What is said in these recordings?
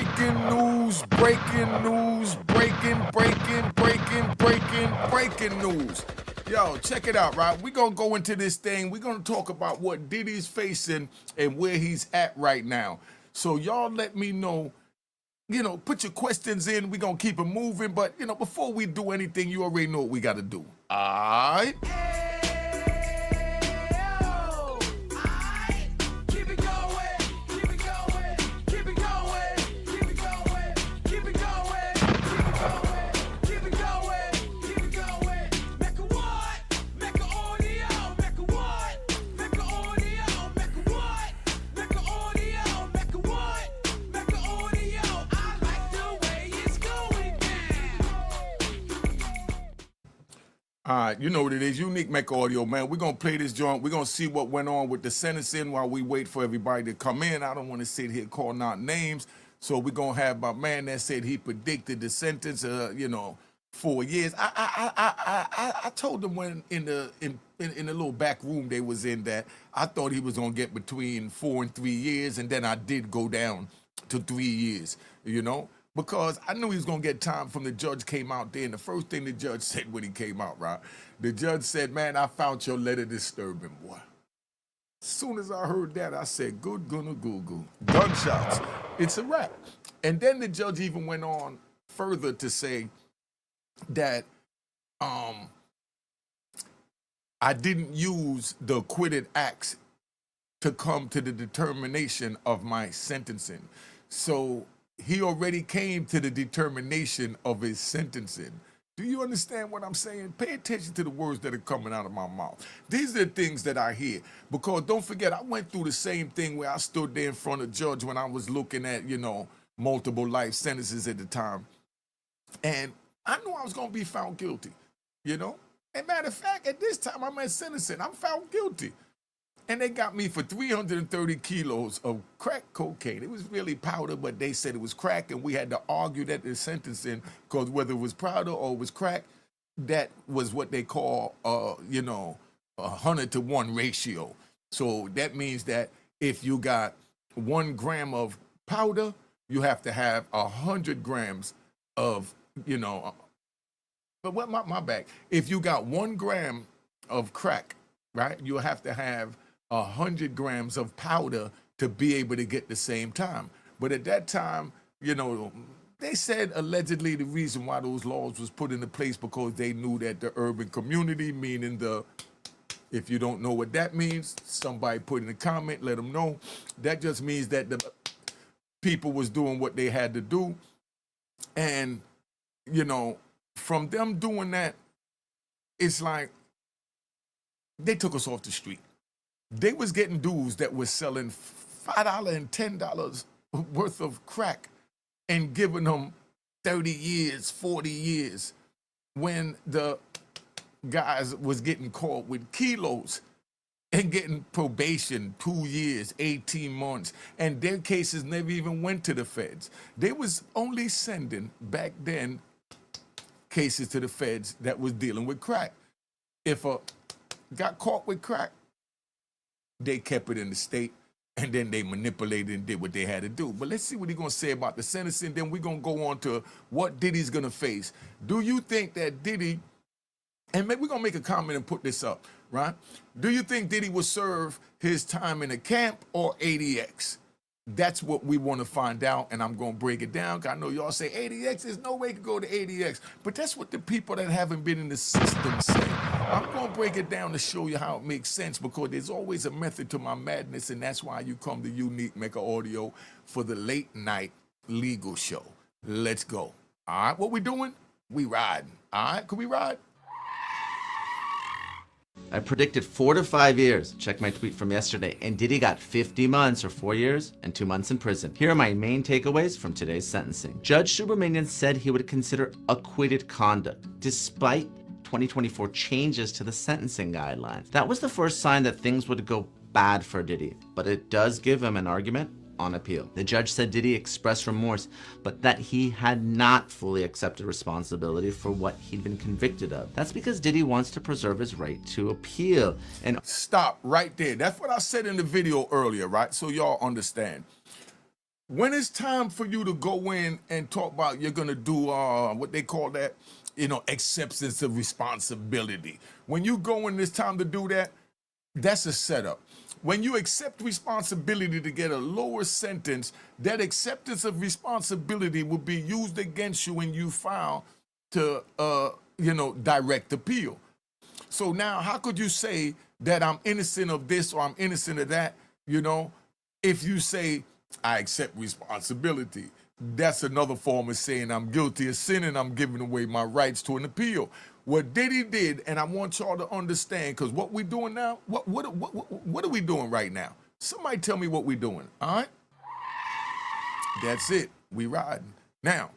Breaking news, breaking news, breaking news. Yo, check it out, right? We're going to go into this thing. We're going to talk about what Diddy's facing and where he's at right now. So y'all let me know, put your questions in. We're going to keep it moving. But, before we do anything, you already know what we got to do. All right? All right, you know what it is. Unique Mecca Audio, man. We're going to play this joint. We're going to see what went on with the sentencing while we wait for everybody to come in. I don't want to sit here calling out names. So we're going to have my man that said he predicted the sentence, 4 years. I told them when in the little back room they was in that I thought he was going to get between 4 and 3 years. And then I did go down to 3 years, because I knew he was going to get time from the judge came out there. And the first thing the judge said when he came out, right? The judge said, man, I found your letter disturbing, boy. As soon as I heard that, I said, good gonna Google. Gunshots. It's a wrap. And then the judge even went on further to say that I didn't use the acquitted acts to come to the determination of my sentencing. So he already came to the determination of his sentencing. Do you understand what I'm saying? Pay attention to the words that are coming out of my mouth. These are the things that I hear. Because don't forget, I went through the same thing where I stood there in front of the judge when I was looking at, multiple life sentences at the time. And I knew I was going to be found guilty, And matter of fact, at this time, I'm at sentencing. I'm found guilty. And they got me for 330 kilos of crack cocaine. It was really powder, but they said it was crack, and we had to argue that in sentencing, because whether it was powder or it was crack, that was what they call, 100-to-1 ratio. So that means that if you got 1 gram of powder, you have to have 100 grams of, but what my bad. If you got 1 gram of crack, right, you have to have 100 grams of powder to be able to get the same time. But at that time, they said allegedly the reason why those laws was put into place because they knew that the urban community, meaning if you don't know what that means, somebody put in a comment, let them know. That just means that the people was doing what they had to do. And, from them doing that, it's like they took us off the street. They was getting dudes that was selling $5 and $10 worth of crack and giving them 30 years, 40 years, when the guys was getting caught with kilos and getting probation, 2 years, 18 months, and their cases never even went to the feds. They was only sending, back then, cases to the feds that was dealing with crack. If a got caught with crack, they kept it in the state, and then they manipulated and did what they had to do. But let's see what he's going to say about the sentencing. Then we're going to go on to what Diddy's going to face. Do you think that Diddy, and maybe we're going to make a comment and put this up, right? Do you think Diddy will serve his time in a camp or ADX? That's what we want to find out, and I'm going to break it down. I know y'all say ADX, there's no way you can go to ADX, but that's what the people that haven't been in the system say. I'm going to break it down to show you how it makes sense, because there's always a method to my madness, and that's why you come to Unique Mecca Audio for the late night legal show. Let's go. All right, what we doing? We riding. All right, can we ride? I predicted 4 to 5 years. Check my tweet from yesterday. And Diddy got 50 months or 4 years and 2 months in prison. Here are my main takeaways from today's sentencing. Judge Subramanian said he would consider acquitted conduct, despite 2024 changes to the sentencing guidelines. That was the first sign that things would go bad for Diddy, but it does give him an argument on appeal. The judge said Diddy expressed remorse, but that he had not fully accepted responsibility for what he'd been convicted of. That's because Diddy wants to preserve his right to appeal. And stop right there. That's what I said in the video earlier, right? So y'all understand. when it's time for you to go in and talk about you're gonna do what they call that, acceptance of responsibility. When you go in, it's time to do that. That's a setup. When you accept responsibility to get a lower sentence, that acceptance of responsibility will be used against you when you file to, direct appeal. So now, how could you say that I'm innocent of this or I'm innocent of that? If you say I accept responsibility, that's another form of saying I'm guilty of sin and I'm giving away my rights to an appeal. What Diddy did, and I want y'all to understand, because what we're doing now, what are we doing right now? Somebody tell me what we're doing. All right, that's it. We riding now.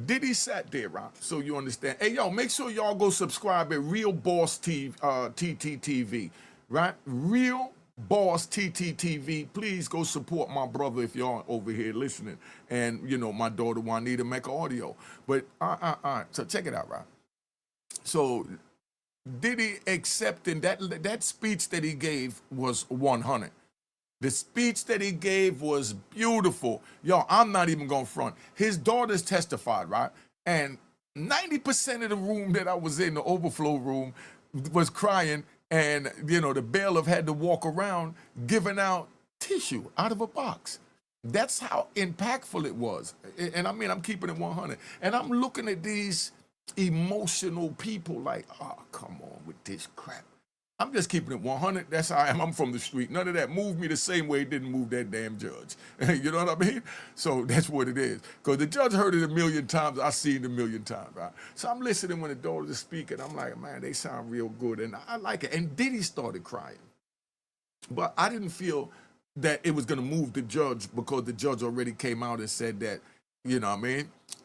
Diddy sat there, right? So you understand. Hey, yo, make sure y'all go subscribe at Real Boss TTTV, right? Real Boss TTTV. Please go support my brother if y'all over here listening. And, my daughter Juanita Mecca Audio. But, all right. So check it out, right? So Diddy accepting that speech that he gave was 100. The speech that he gave was beautiful. Yo, I'm not even going to front. His daughters testified, right? And 90% of the room that I was in, the overflow room, was crying. And, the bailiff had to walk around giving out tissue out of a box. That's how impactful it was. And I mean, I'm keeping it 100. And I'm looking at these emotional people like, oh, come on with this crap. I'm just keeping it 100. That's how I am. I'm from the street. None of that moved me the same way it didn't move that damn judge. You know what I mean? So that's what it is. Because the judge heard it a million times. I seen it a million times, right? So I'm listening when the daughters are speaking. I'm like, man, they sound real good. And I like it. And Diddy started crying. But I didn't feel that it was going to move the judge because the judge already came out and said that,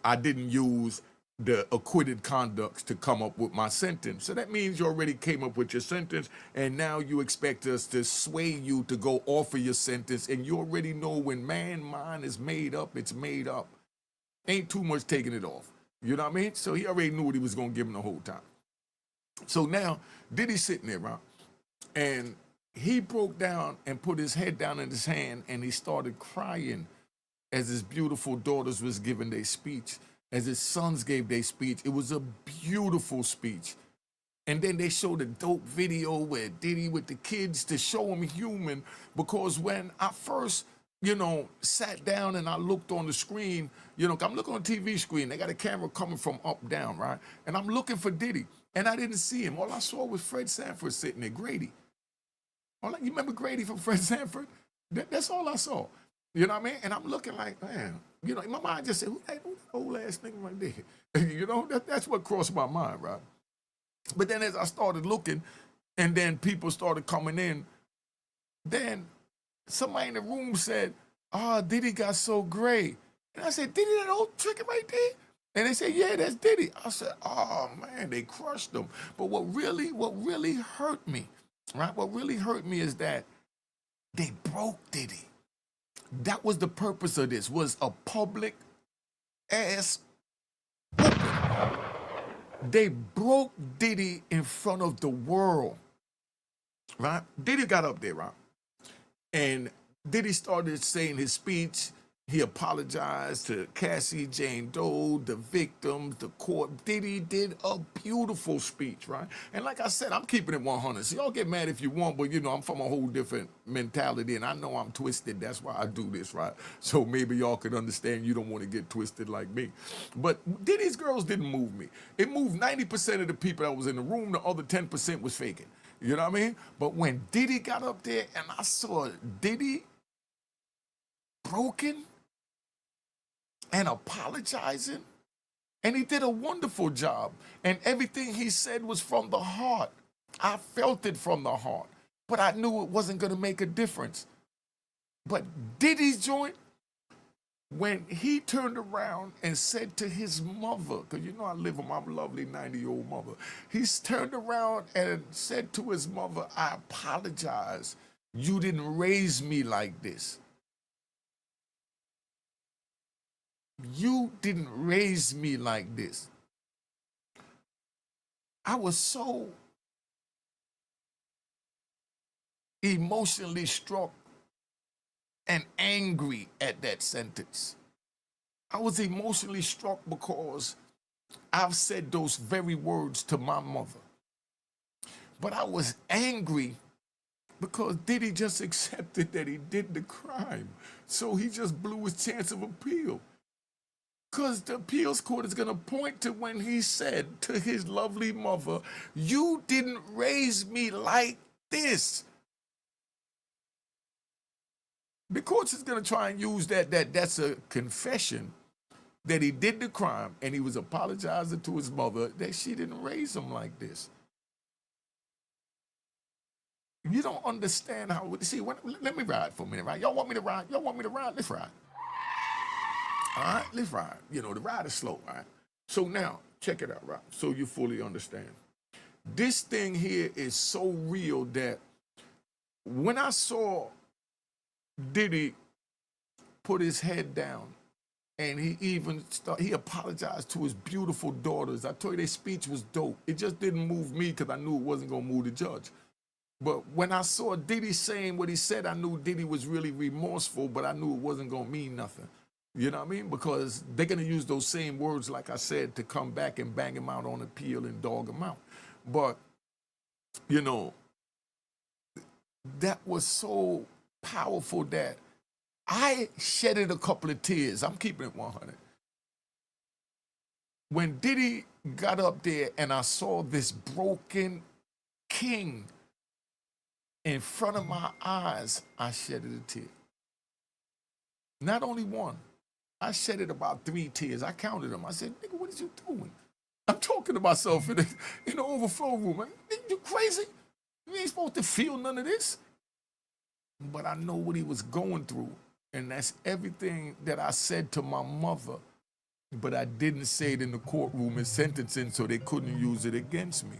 I didn't use the acquitted conducts to come up with my sentence. So that means you already came up with your sentence, and now you expect us to sway you to go off of your sentence, and you already know when mind is made up, it's made up. Ain't too much taking it off. You know what I mean? So he already knew what he was going to give him the whole time. So now, Diddy's sitting there, right? And he broke down and put his head down in his hand, and he started crying as his beautiful daughters was giving their speech. As his sons gave their speech. It was a beautiful speech. And then they showed a dope video where Diddy with the kids to show him human, because when I first, sat down and I looked on the screen, I'm looking on a TV screen, they got a camera coming from up, down, right? And I'm looking for Diddy, and I didn't see him. All I saw was Fred Sanford sitting there, Grady. You remember Grady from Fred Sanford? That's all I saw. You know what I mean? And I'm looking like, man, in my mind just said, who that old ass nigga right there? That's what crossed my mind, right? But then as I started looking, and then people started coming in, then somebody in the room said, Diddy got so great. And I said, Diddy, that old trick right there? And they said, yeah, that's Diddy. I said, oh man, they crushed him. But what really hurt me, right? What really hurt me is that they broke Diddy. That was the purpose of this, was a public ass whooping. They broke Diddy in front of the world, right? Diddy got up there, right? And Diddy started saying his speech. He apologized to Cassie Jane Doe, the victims, the court. Diddy did a beautiful speech, right? And like I said, I'm keeping it 100. So y'all get mad if you want, but I'm from a whole different mentality, and I know I'm twisted. That's why I do this, right? So maybe y'all can understand you don't want to get twisted like me. But Diddy's girls didn't move me. It moved 90% of the people that was in the room. The other 10% was faking. You know what I mean? But when Diddy got up there and I saw Diddy broken and apologizing, and he did a wonderful job, and everything he said was from the heart. I felt it from the heart, but I knew it wasn't going to make a difference. But Diddy's joint, when he turned around and said to his mother, because I live with my lovely 90-year-old mother, he turned around and said to his mother, I apologize. You didn't raise me like this. You didn't raise me like this. I was so emotionally struck and angry at that sentence. I was emotionally struck because I've said those very words to my mother. But I was angry because Diddy just accepted that he did the crime. So he just blew his chance of appeal. Because the appeals court is going to point to when he said to his lovely mother, "You didn't raise me like this." The courts is going to try and use that's a confession that he did the crime and he was apologizing to his mother that she didn't raise him like this. You don't understand how, see, let me ride for a minute, right? Y'all want me to ride? Y'all want me to ride? Let's ride. All right, let's ride. You know, the ride is slow, right? So now, check it out, right? So you fully understand. This thing here is so real that when I saw Diddy put his head down and he apologized to his beautiful daughters. I told you their speech was dope. It just didn't move me because I knew it wasn't going to move the judge. But when I saw Diddy saying what he said, I knew Diddy was really remorseful, but I knew it wasn't going to mean nothing. You know what I mean? Because they're going to use those same words, like I said, to come back and bang him out on appeal and dog him out. But, you know, that was so powerful that I shedded a couple of tears. I'm keeping it 100. When Diddy got up there and I saw this broken king in front of my eyes, I shedded a tear. Not only one. I shedded about 3 tears. I counted them. I said, "Nigga, what is you doing?" I'm talking to myself in the overflow room. You crazy? You ain't supposed to feel none of this. But I know what he was going through. And that's everything that I said to my mother. But I didn't say it in the courtroom in sentencing so they couldn't use it against me.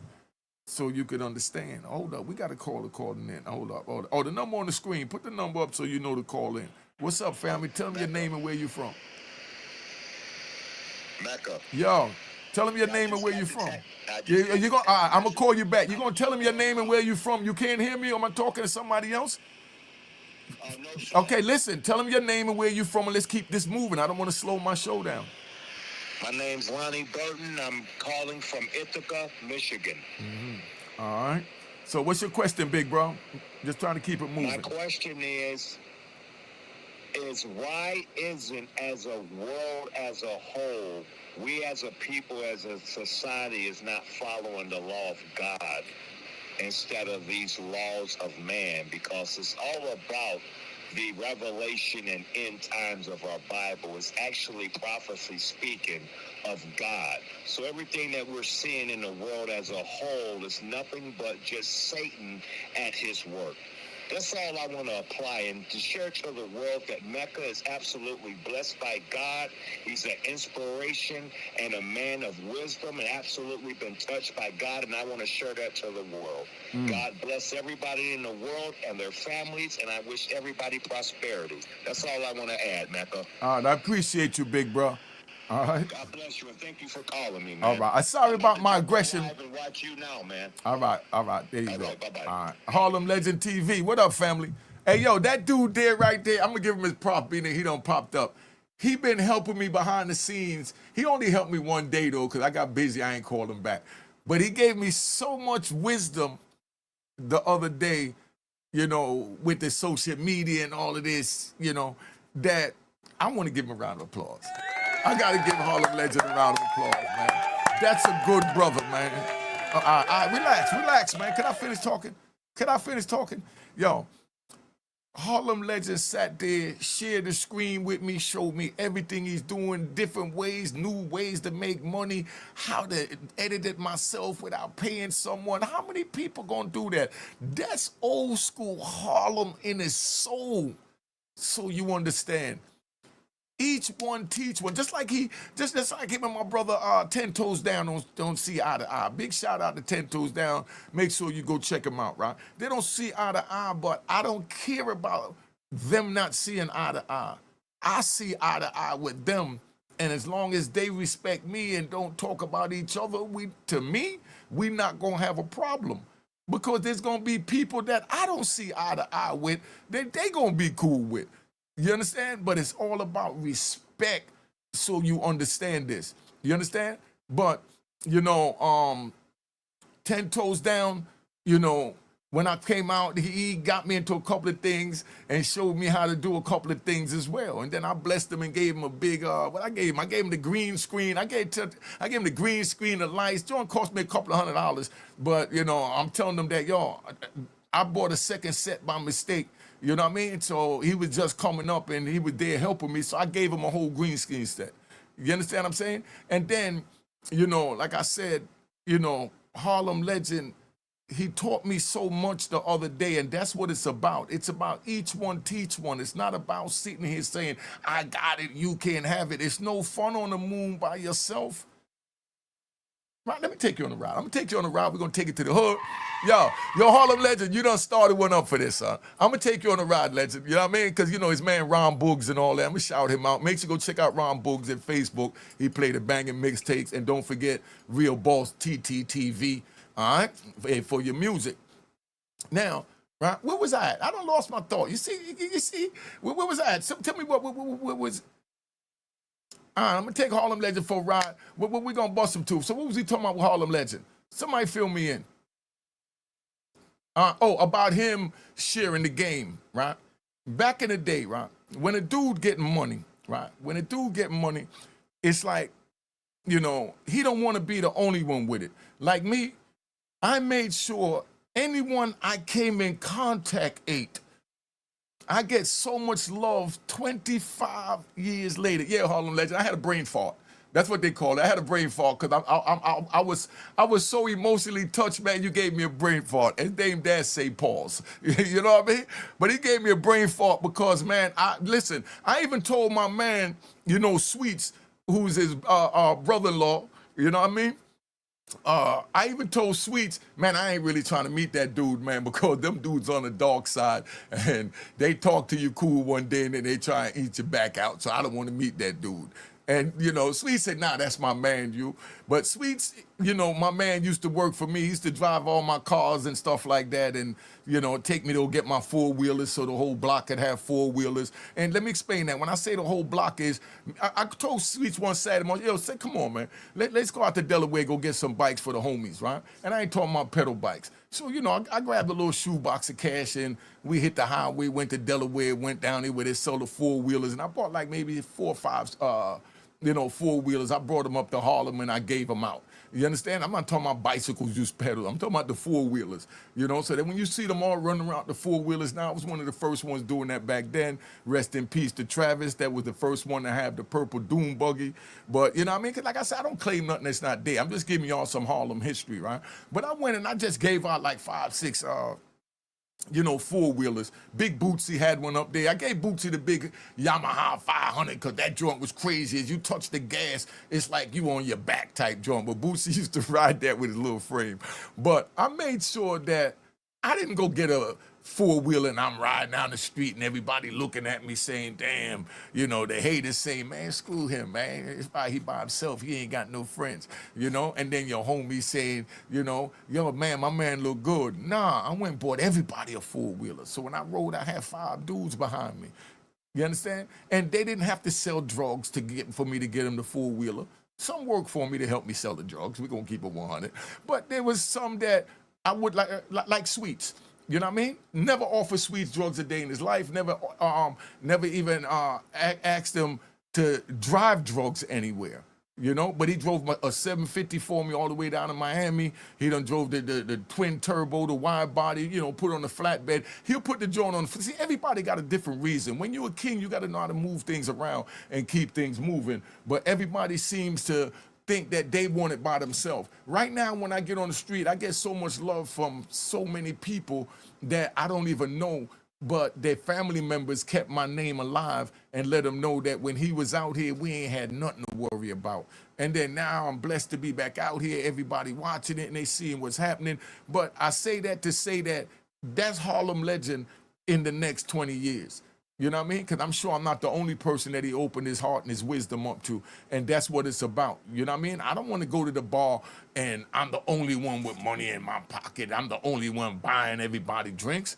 So you could understand. Hold up, we got to call the calling in. Hold up. Oh, the number on the screen. Put the number up so you know to call in. What's up, family? Tell them your name and where you from. Mecca. Yo, tell them your name and where you from. I'm going to call you back. You're going to tell them your name and where you from. You can't hear me or am I talking to somebody else? No, sir. Okay, listen. Tell them your name and where you from and let's keep this moving. I don't want to slow my show down. My name's Lonnie Burton. I'm calling from Ithaca, Michigan. All right. So what's your question, big bro? Just trying to keep it moving. My question is why isn't, as a world as a whole, we as a people, as a society, is not following the law of God instead of these laws of man? Because it's all about the revelation and end times of our Bible. Is actually prophecy speaking of God. So everything that we're seeing in the world as a whole is nothing but just Satan at his work. That's all I want to apply and to share to the world that Mecca is absolutely blessed by God. He's an inspiration and a man of wisdom and absolutely been touched by God, and I want to share that to the world. God bless everybody in the world and their families, and I wish everybody prosperity. That's all I want to add, Mecca. All right, I appreciate you, big bro. All right. God bless you, and thank you for calling me, man. All right. I'm sorry about my aggression. Live and watch you now, man. All right. There you go. Right, bye-bye. All right. Harlem Legend TV. What up, family? Hey, yo, that dude there right there, I'm going to give him his prop being that he done popped up. He been helping me behind the scenes. He only helped me one day, though, because I got busy. I ain't called him back. But he gave me so much wisdom the other day, you know, with the social media and all of this, you know, that I want to give him a round of applause. I got to give Harlem Legend a round of applause, man. That's a good brother, man. All right, relax, man. Can I finish talking? Yo, Harlem Legend sat there, shared the screen with me, showed me everything he's doing, different ways, new ways to make money, how to edit it myself without paying someone. How many people gonna do that? That's old school Harlem in his soul. So you understand. Each one teach one. Just like him and my brother 10 Toes Down don't see eye to eye. Big shout out to 10 Toes Down. Make sure you go check them out, right? They don't see eye to eye, but I don't care about them not seeing eye to eye. I see eye to eye with them. And as long as they respect me and don't talk about each other, we not gonna have a problem. Because there's gonna be people that I don't see eye to eye with that they gonna be cool with. You understand? But it's all about respect, so you understand this. You understand? But, you know, 10 toes down, you know, when I came out, he got me into a couple of things and showed me how to do a couple of things as well. And then I blessed him and gave him a big, what I gave him? I gave him the green screen. I gave him the green screen, the lights. Joint cost me a couple of $100. But, you know, I'm telling them that, yo, I bought a second set by mistake. You know what I mean? So he was just coming up and he was there helping me. So I gave him a whole green screen set. You understand what I'm saying? And then, you know, like I said, you know, Harlem Legend, he taught me so much the other day, and that's what it's about. It's about each one teach one. It's not about sitting here saying, I got it, you can't have it. It's no fun on the moon by yourself. Right, let me take you on a ride. I'm gonna take you on a ride. We're gonna take it to the hood. Yo, Harlem Legend, you done started one up for this, son. I'm gonna take you on a ride, Legend. You know what I mean? Because, you know, his man Ron Boogs and all that. I'm gonna shout him out. Make sure you go check out Ron Boogs at Facebook. He played the banging mixtapes. And don't forget Real Boss TTTV. All right, for your music. Now, right, where was I at? I done lost my thought. You see, where was I at? So, tell me what was. All right, I'm gonna take Harlem Legend for a ride. What we gonna bust him to? So what was he talking about with Harlem Legend? Somebody fill me in. About him sharing the game, right? Back in the day, right, when a dude getting money, right? When a dude getting money, it's like, you know, he don't want to be the only one with it. Like me, I made sure anyone I came in contact ate. I get so much love 25 years later. Yeah, Harlem Legend, I had a brain fart. That's what they call it. I had a brain fart because I was so emotionally touched, man. You gave me a brain fart. His name dad say pause. You know what I mean? But he gave me a brain fart because, man, I even told my man, you know, Sweets, who's his brother-in-law, you know what I mean? I even told Sweets, man, I ain't really trying to meet that dude, man, because them dudes on the dark side, and they talk to you cool one day and then they try and eat you back out, so I don't want to meet that dude. And, you know, Sweets said, nah, that's my man, you. But Sweets, you know, my man used to work for me. He used to drive all my cars and stuff like that and, you know, take me to go get my four-wheelers so the whole block could have four-wheelers. And let me explain that. When I say the whole block is, I told Sweets one Saturday morning, yo, say, come on, man. Let's go out to Delaware, go get some bikes for the homies, right? And I ain't talking about pedal bikes. So, you know, I grabbed a little shoebox of cash and we hit the highway, went to Delaware, went down there where they sell the four-wheelers. And I bought like maybe 4 or 5 four-wheelers. I brought them up to Harlem and I gave them out. You understand? I'm not talking about bicycles just pedal. I'm talking about the four-wheelers, you know? So that when you see them all running around the four-wheelers now, I was one of the first ones doing that back then. Rest in peace to Travis. That was the first one to have the purple Doom buggy. But, you know what I mean? Because like I said, I don't claim nothing that's not there. I'm just giving y'all some Harlem history, right? But I went and I just gave out like 5, 6, you know, four-wheelers. Big Bootsy had one up there. I gave Bootsy the big Yamaha 500 because that joint was crazy. As you touch the gas, it's like you on your back type joint. But Bootsy used to ride that with his little frame. But I made sure that I didn't go get a four-wheeler and I'm riding down the street and everybody looking at me saying, damn, you know, the haters saying, man, screw him, man. It's why he by himself. He ain't got no friends, you know? And then your homie saying, you know, yo, man, my man look good. Nah, I went and bought everybody a four-wheeler. So when I rode, I had 5 dudes behind me. You understand? And they didn't have to sell drugs for me to get them the four-wheeler. Some worked for me to help me sell the drugs. We're going to keep it 100. But there was some that I would like Sweets. You know what I mean? Never offered Sweets drugs a day in his life. Never even asked him to drive drugs anywhere. You know, but he drove a 750 for me all the way down to Miami. He done drove the twin turbo, the wide body, you know, put on the flatbed. He'll put the joint on. See, everybody got a different reason. When you're a king, you got to know how to move things around and keep things moving. But everybody seems to think that they want it by themselves. Right now, when I get on the street, I get so much love from so many people that I don't even know, but their family members kept my name alive and let them know that when he was out here, we ain't had nothing to worry about. And then now I'm blessed to be back out here, everybody watching it and they seeing what's happening. But I say that to say that that's Harlem Legend in the next 20 years. You know what I mean? Because I'm sure I'm not the only person that he opened his heart and his wisdom up to. And that's what it's about. You know what I mean? I don't want to go to the bar and I'm the only one with money in my pocket. I'm the only one buying everybody drinks.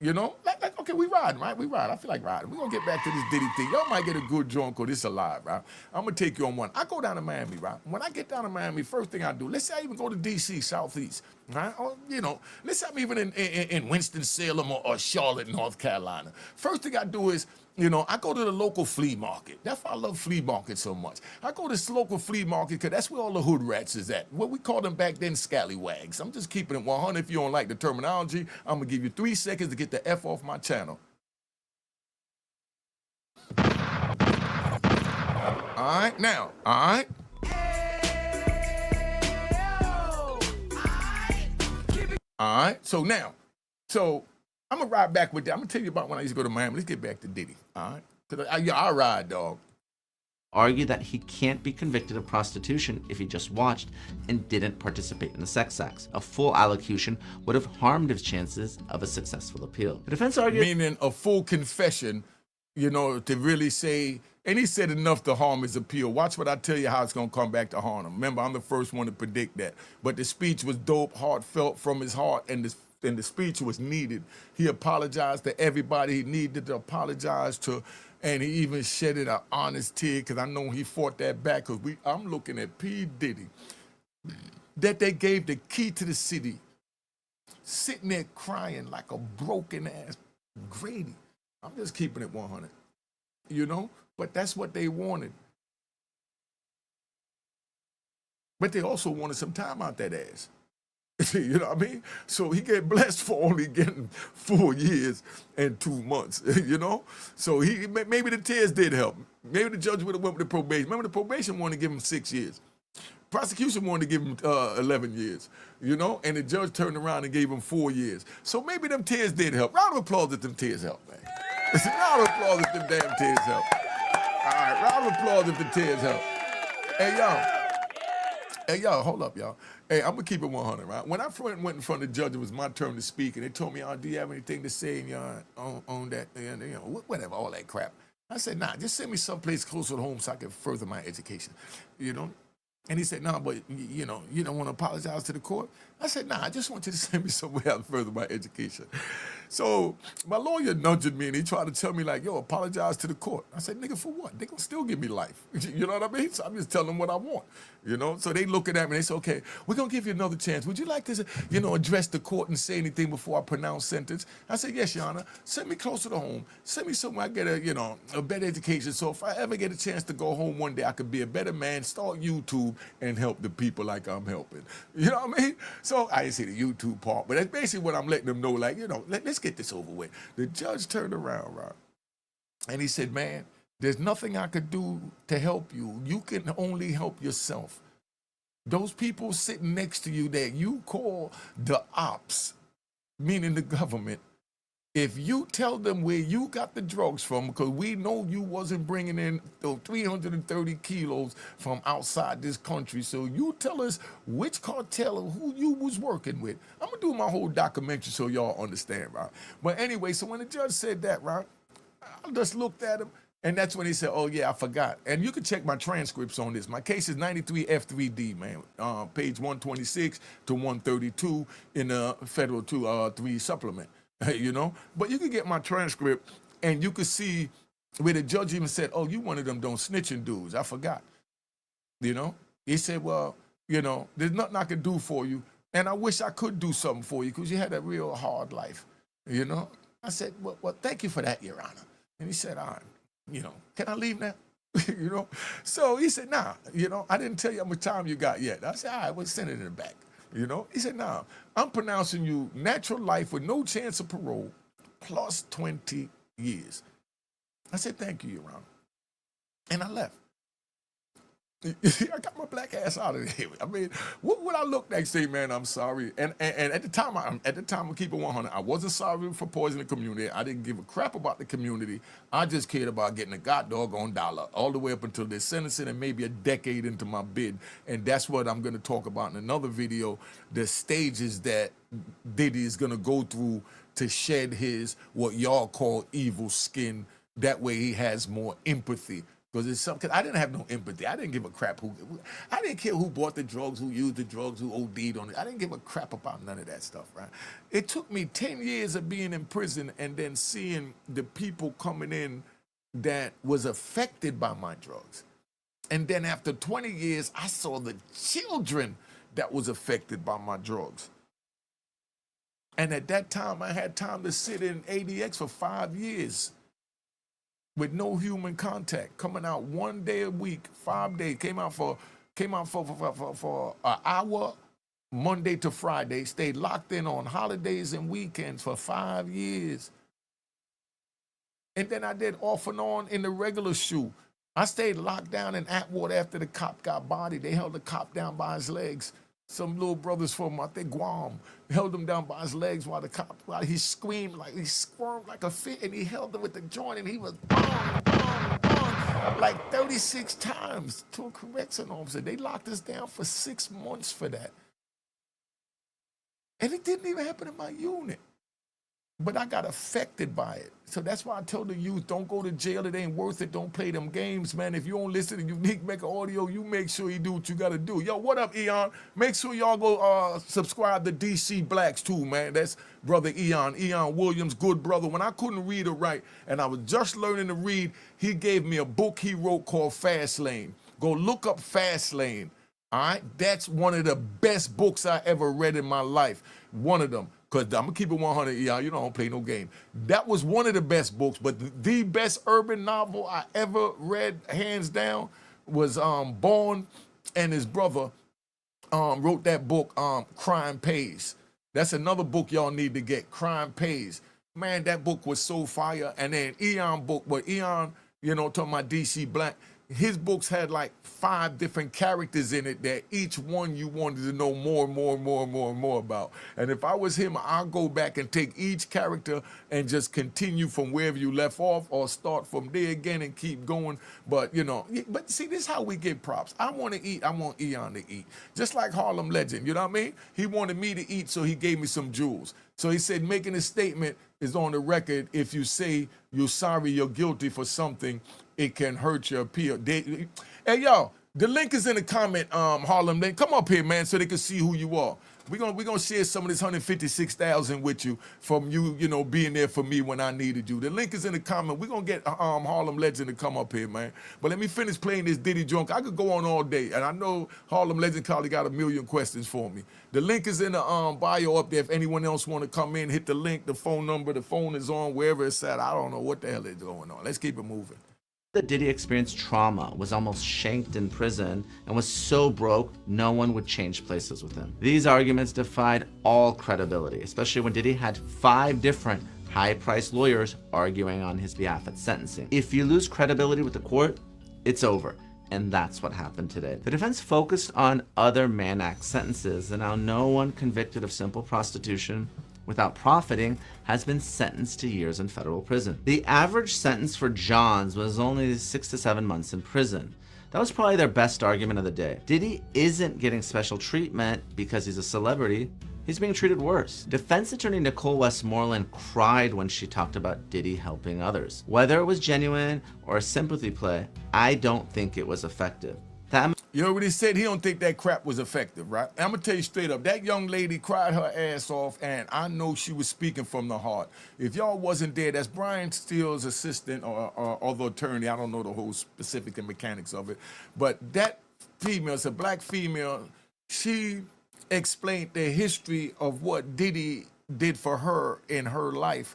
You know, like, okay, we riding, right? We ride. I feel like riding. We're going to get back to this Diddy thing. Y'all might get a good joint because this alive, right? I'm going to take you on one. I go down to Miami, right? When I get down to Miami, first thing I do, let's say I even go to D.C., Southeast, right? Or, you know, let's say I'm even in Winston-Salem or Charlotte, North Carolina. First thing I do is, you know, I go to the local flea market. That's why I love flea markets so much. I go to this local flea market because that's where all the hood rats is at. What we called them back then, scallywags. I'm just keeping it 100. If you don't like the terminology, I'm going to give you 3 seconds to get the F off my channel. All right, now, all right. All right, so now, I'm gonna ride back with that. I'm gonna tell you about when I used to go to Miami. Let's get back to Diddy, all right? Because I ride, dog. Argued that he can't be convicted of prostitution if he just watched and didn't participate in the sex acts. A full allocution would have harmed his chances of a successful appeal. The defense argued... Meaning a full confession, you know, to really say, and he said enough to harm his appeal. Watch what I tell you how it's gonna come back to harm him. Remember, I'm the first one to predict that. But the speech was dope, heartfelt from his heart, and the speech was needed. He apologized to everybody he needed to apologize to, and he even shedded an honest tear, because I know he fought that back, because I'm looking at P. Diddy, that they gave the key to the city, sitting there crying like a broken-ass Grady. I'm just keeping it 100, you know? But that's what they wanted. But they also wanted some time out that ass. You know what I mean? So he get blessed for only getting 4 years and 2 months, you know? So maybe the tears did help. Maybe the judge would have went with the probation. Remember, the probation wanted to give him 6 years. Prosecution wanted to give him 11 years, you know? And the judge turned around and gave him 4 years. So maybe them tears did help. Round of applause if them tears help, man. Round of applause if them damn tears help. All right, round of applause if the tears help. Hey, y'all, hold up, y'all. Hey, I'm gonna keep it 100, right? When I went in front of the judge, it was my turn to speak, and they told me, do you have anything to say on that, you know, whatever, all that crap. I said, nah, just send me someplace closer to home so I can further my education, you know? And he said, no, but, you know, you don't want to apologize to the court? I said, nah, I just want you to send me somewhere else to further my education. So my lawyer nudged me, and he tried to tell me, like, yo, apologize to the court. I said, nigga, for what? They gonna still give me life. You know what I mean? So I'm just telling them what I want, you know? So they looking at me, and they say, okay, we're gonna give you another chance. Would you like to, you know, address the court and say anything before I pronounce sentence? I said, yes, Your Honor. Send me closer to home. Send me somewhere I get a, you know, a better education. So if I ever get a chance to go home one day, I could be a better man, start YouTube, and help the people like I'm helping. You know what I mean? So I didn't say the YouTube part, but that's basically what I'm letting them know, like, you know, let's get this over with. The judge turned around, right? And he said, man, there's nothing I could do to help you. You can only help yourself. Those people sitting next to you that you call the ops, meaning the government, if you tell them where you got the drugs from, because we know you wasn't bringing in 330 kilos from outside this country, so you tell us which cartel or who you was working with. I'm going to do my whole documentary so y'all understand, right? But anyway, so when the judge said that, right, I just looked at him, and that's when he said, oh, yeah, I forgot. And you can check my transcripts on this. My case is 93 F3D, man, page 126 to 132 in the Federal 3 supplement. You know, but you could get my transcript, and you could see where the judge even said, oh, you one of them don't snitching dudes. I forgot. You know, he said, well, you know, there's nothing I can do for you, and I wish I could do something for you because you had a real hard life. You know, I said, well, thank you for that, Your Honor. And he said, all right, you know, can I leave now? You know, so he said, nah, you know, I didn't tell you how much time you got yet. I said, all right, we'll send it in the back. You know, he said, nah, I'm pronouncing you natural life with no chance of parole plus 20 years. I said, thank you, Your Honor. And I left. I got my black ass out of there. I mean, what would I look like, say, man, I'm sorry. And at the time, I'm keeping 100. I wasn't sorry for poisoning the community. I didn't give a crap about the community. I just cared about getting a doggone dollar all the way up until they're sentencing and maybe a decade into my bid. And that's what I'm going to talk about in another video, the stages that Diddy is going to go through to shed his, what y'all call evil skin. That way he has more empathy. Because it's something. I didn't have no empathy. I didn't give a crap who. I didn't care who bought the drugs, who used the drugs, who OD'd on it. I didn't give a crap about none of that stuff, right? It took me 10 years of being in prison and then seeing the people coming in that was affected by my drugs. And then after 20 years, I saw the children that was affected by my drugs. And at that time, I had time to sit in ADX for 5 years with no human contact, coming out 1 day a week, 5 days. Came out for an hour, Monday to Friday. Stayed locked in on holidays and weekends for 5 years. And then I did off and on in the regular shoe. I stayed locked down in Atwater after the cop got bodied. They held the cop down by his legs. Some little brothers from, I think, Guam, held him down by his legs while he screamed, like he squirmed like a fit, and he held him with the joint, and he was like 36 times to a correction officer. They locked us down for 6 months for that. And it didn't even happen in my unit. But I got affected by it. So that's why I tell the youth, don't go to jail. It ain't worth it. Don't play them games, man. If you don't listen to Unique Mecca Audio, you make sure you do what you got to do. Yo, what up, Eon? Make sure y'all go subscribe to DC Blacks, too, man. That's brother Eon Williams, good brother. When I couldn't read or write, and I was just learning to read, he gave me a book he wrote called Fast Lane. Go look up Fast Lane. All right? That's one of the best books I ever read in my life. One of them. Because I'm going to keep it 100, you know, I don't play no game. That was one of the best books, but the best urban novel I ever read, hands down, was Bourne and his brother wrote that book, Crime Pays. That's another book y'all need to get, Crime Pays. Man, that book was so fire. And then Eon book, but Eon, you know, talking about DC Black, his books had like 5 different characters in it that each one you wanted to know more and more about. And if I was him, I'll go back and take each character and just continue from wherever you left off or start from there again and keep going. But, you know, but see, this is how we get props. I want to eat. I want Eon to eat. Just like Harlem Legend, you know what I mean? He wanted me to eat, so he gave me some jewels. So he said making a statement is on the record. If you say you're sorry, you're guilty for something, it can hurt your appeal. Hey, y'all, the link is in the comment, Harlem. Then come up here, man, so they can see who you are. We're gonna share some of this 156,000 with you from you, you know, being there for me when I needed you. The link is in the comment. We're gonna get Harlem Legend to come up here, man. But let me finish playing this Diddy joint. I could go on all day, and I know Harlem Legend probably got a million questions for me. The link is in the bio up there. If anyone else want to come in, hit the link, the phone number. The phone is on wherever it's at. I don't know what the hell is going on. Let's keep it moving. That Diddy experienced trauma, was almost shanked in prison, and was so broke, no one would change places with him. These arguments defied all credibility, especially when Diddy had 5 different high-priced lawyers arguing on his behalf at sentencing. If you lose credibility with the court, it's over. And that's what happened today. The defense focused on other Mann Act sentences, and now no one convicted of simple prostitution without profiting has been sentenced to years in federal prison. The average sentence for Johns was only 6 to 7 months in prison. That was probably their best argument of the day. Diddy isn't getting special treatment because he's a celebrity. He's being treated worse. Defense attorney Nicole Westmoreland cried when she talked about Diddy helping others. Whether it was genuine or a sympathy play, I don't think it was effective. You already said he don't think that crap was effective, right? I'm gonna tell you straight up, that young lady cried her ass off, and I know she was speaking from the heart. If y'all wasn't there, that's Brian Steele's assistant or other attorney. I don't know the whole specific and mechanics of it, but that female, it's a black female, she explained the history of what Diddy did for her in her life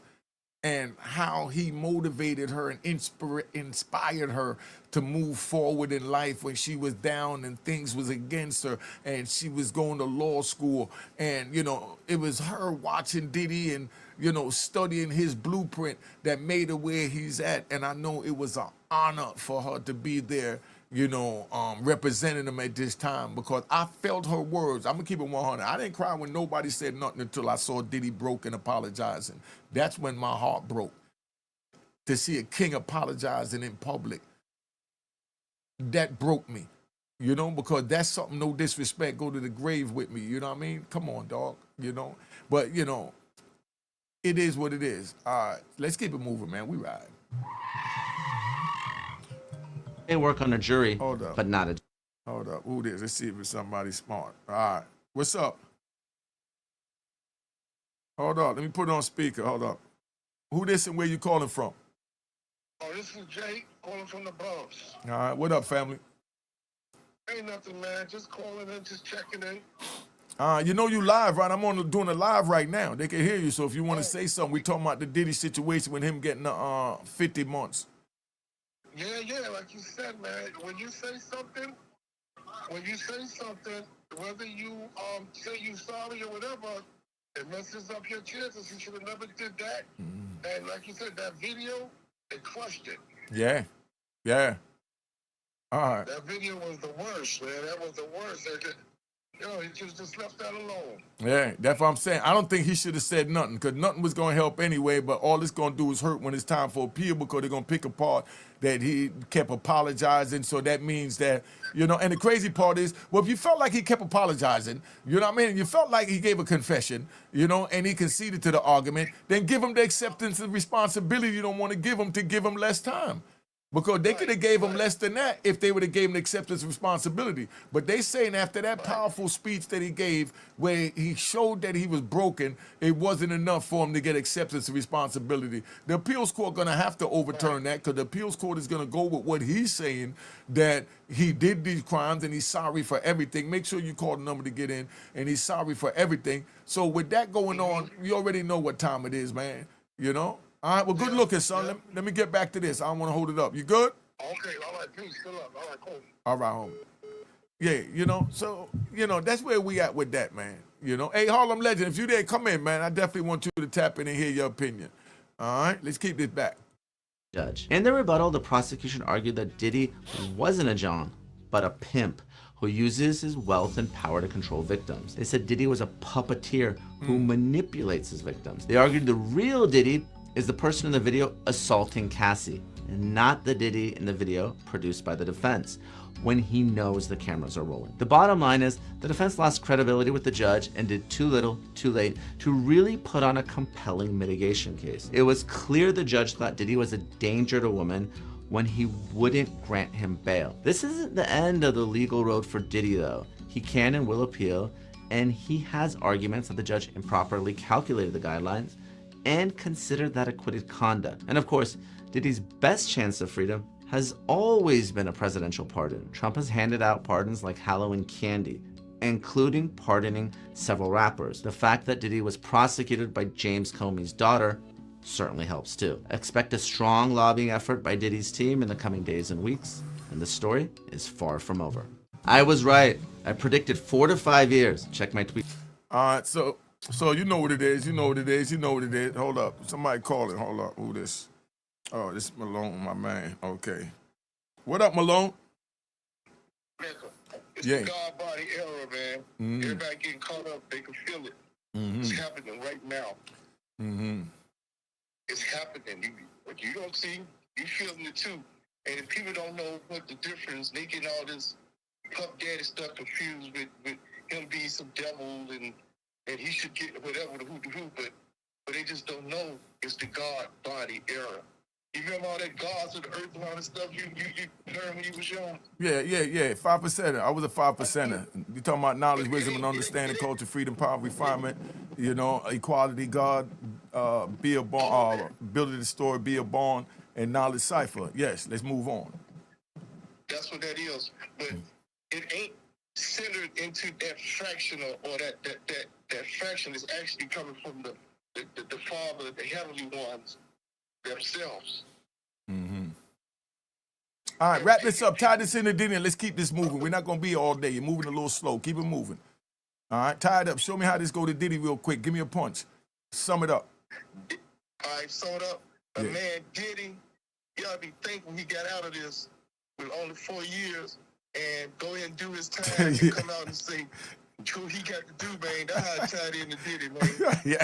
and how he motivated her and inspired her to move forward in life when she was down and things was against her and she was going to law school. And, you know, it was her watching Diddy and, you know, studying his blueprint that made her where he's at. And I know it was an honor for her to be there, you know, representing him at this time, because I felt her words. I'm gonna keep it 100. I didn't cry when nobody said nothing until I saw Diddy broke and apologizing. That's when my heart broke. To see a king apologizing in public, that broke me, you know, because that's something, no disrespect, go to the grave with me, you know what I mean? Come on, dog, you know? But, you know, it is what it is. All right, let's keep it moving, man. We ride. may work on a jury, Hold up. but not a. Hold up. Who this? Let's see if it's somebody smart. All right. What's up? Hold up. Let me put it on speaker. Hold up. Who this and where you calling from? Oh, this is Jake calling from the Bronx. All right. What up, family? Ain't nothing, man. Just calling in, just checking in. You know you live, right? I'm doing a live right now. They can hear you. So if you want to say something, we talking about the Diddy situation with him getting 50 months. Yeah, like you said, man. When you say something, whether you say you sorry or whatever, it messes up your chances. You should have never did that. And like you said, that video, it crushed it. Yeah. All right. That video was the worst, man. That was the worst. He just left that alone. Yeah, that's what I'm saying. I don't think he should have said nothing because nothing was going to help anyway, but all it's going to do is hurt when it's time for appeal because they're going to pick apart that he kept apologizing. So that means that, and the crazy part is, well, if you felt like he kept apologizing, you know what I mean? You felt like he gave a confession, and he conceded to the argument, then give him the acceptance and responsibility you don't want to give him less time. Because they could have gave him less than that if they would have gave him the acceptance of responsibility. But they saying after that powerful speech that he gave where he showed that he was broken, it wasn't enough for him to get acceptance of responsibility. The appeals court going to have to overturn that because the appeals court is going to go with what he's saying, that he did these crimes and he's sorry for everything. Make sure you call the number to get in, and he's sorry for everything. So with that going on, you already know what time it is, man, All right, well, good looking, son. Let me get back to this. I don't want to hold it up. You good? Okay, all right, peace, still up. All right, cool. All right, homie. Yeah, so, that's where we at with that, man. Hey, Harlem Legend, if you there, come in, man. I definitely want you to tap in and hear your opinion. All right, let's keep this back. Judge. In their rebuttal, the prosecution argued that Diddy wasn't a John, but a pimp who uses his wealth and power to control victims. They said Diddy was a puppeteer who manipulates his victims. They argued the real Diddy is the person in the video assaulting Cassie, and not the Diddy in the video produced by the defense, when he knows the cameras are rolling. The bottom line is the defense lost credibility with the judge and did too little, too late to really put on a compelling mitigation case. It was clear the judge thought Diddy was a danger to women when he wouldn't grant him bail. This isn't the end of the legal road for Diddy though. He can and will appeal, and he has arguments that the judge improperly calculated the guidelines and considered that acquitted conduct. And of course, Diddy's best chance of freedom has always been a presidential pardon. Trump has handed out pardons like Halloween candy, including pardoning several rappers. The fact that Diddy was prosecuted by James Comey's daughter certainly helps too. Expect a strong lobbying effort by Diddy's team in the coming days and weeks, and the story is far from over. I was right. I predicted 4 to 5 years. Check my tweet. All right, so you know what it is. Hold up. Somebody call it. Hold up. Who this? Oh, this is Malone, my man. Okay. What up, Malone? Mecca. It's Yeah. the God body era, man. Everybody getting caught up. They can feel it. It's happening right now. It's happening. What you don't see, you feeling it too. And if people don't know what the difference, they get all this Puff Daddy stuff confused with him being some devil and he should get whatever the who, but they just don't know it's the God body era. You remember all that gods of the earth and all that stuff you learned when you was young? Yeah. 5%. I was a 5%er. You talking about knowledge, wisdom, and understanding, culture, freedom, power, refinement, equality, God, be a born, ability to store, be a born, and knowledge cipher. Yes, let's move on. That's what that is. But it ain't centered into that fraction or that fraction is actually coming from the Father, the heavenly ones themselves. All right, wrap this up. Tie this in the dinner. Let's keep this moving. We're not going to be here all day. You're moving a little slow. Keep it moving. All right, tie it up. Show me how this go to Diddy real quick. Give me a punch. Sum it up. All right, sum it up. A man Diddy, you gotta be thankful he got out of this with only 4 years and go ahead and do his time and come out and say what he got to do, man. That's how I tied in to Diddy, man.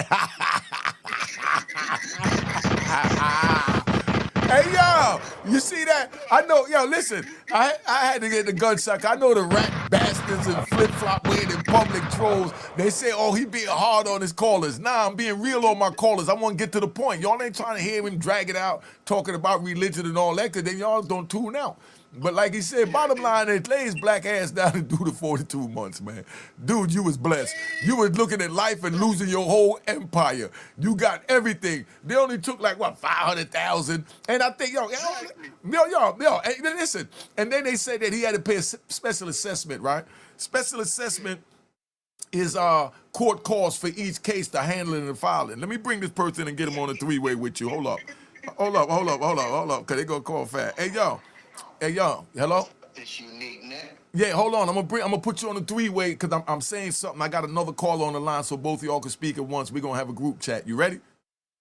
Hey, yo, you see that? I know, yo, listen, I had to get the gun sucker. I know the rat bastards and flip-flop wearing in public trolls. They say, oh, he being hard on his callers. Nah, I'm being real on my callers. I want to get to the point. Y'all ain't trying to hear him drag it out, talking about religion and all that, because then y'all don't tune out. But like he said, bottom line is, lay his black ass down and do the 42 months, man. Dude, you was blessed. You was looking at life and losing your whole empire. You got everything. They only took like, what, 500,000? And I think, yo, hey, listen. And then they said that he had to pay a special assessment, right? Special assessment is court costs for each case, the handling and filing. Let me bring this person and get him on a three-way with you. Hold up, because they gonna call fast. Hey, yo, hello? This unique net. Yeah, hold on. I'm gonna put you on a three-way because I'm saying something. I got another caller on the line, so both of y'all can speak at once. We're gonna have a group chat. You ready?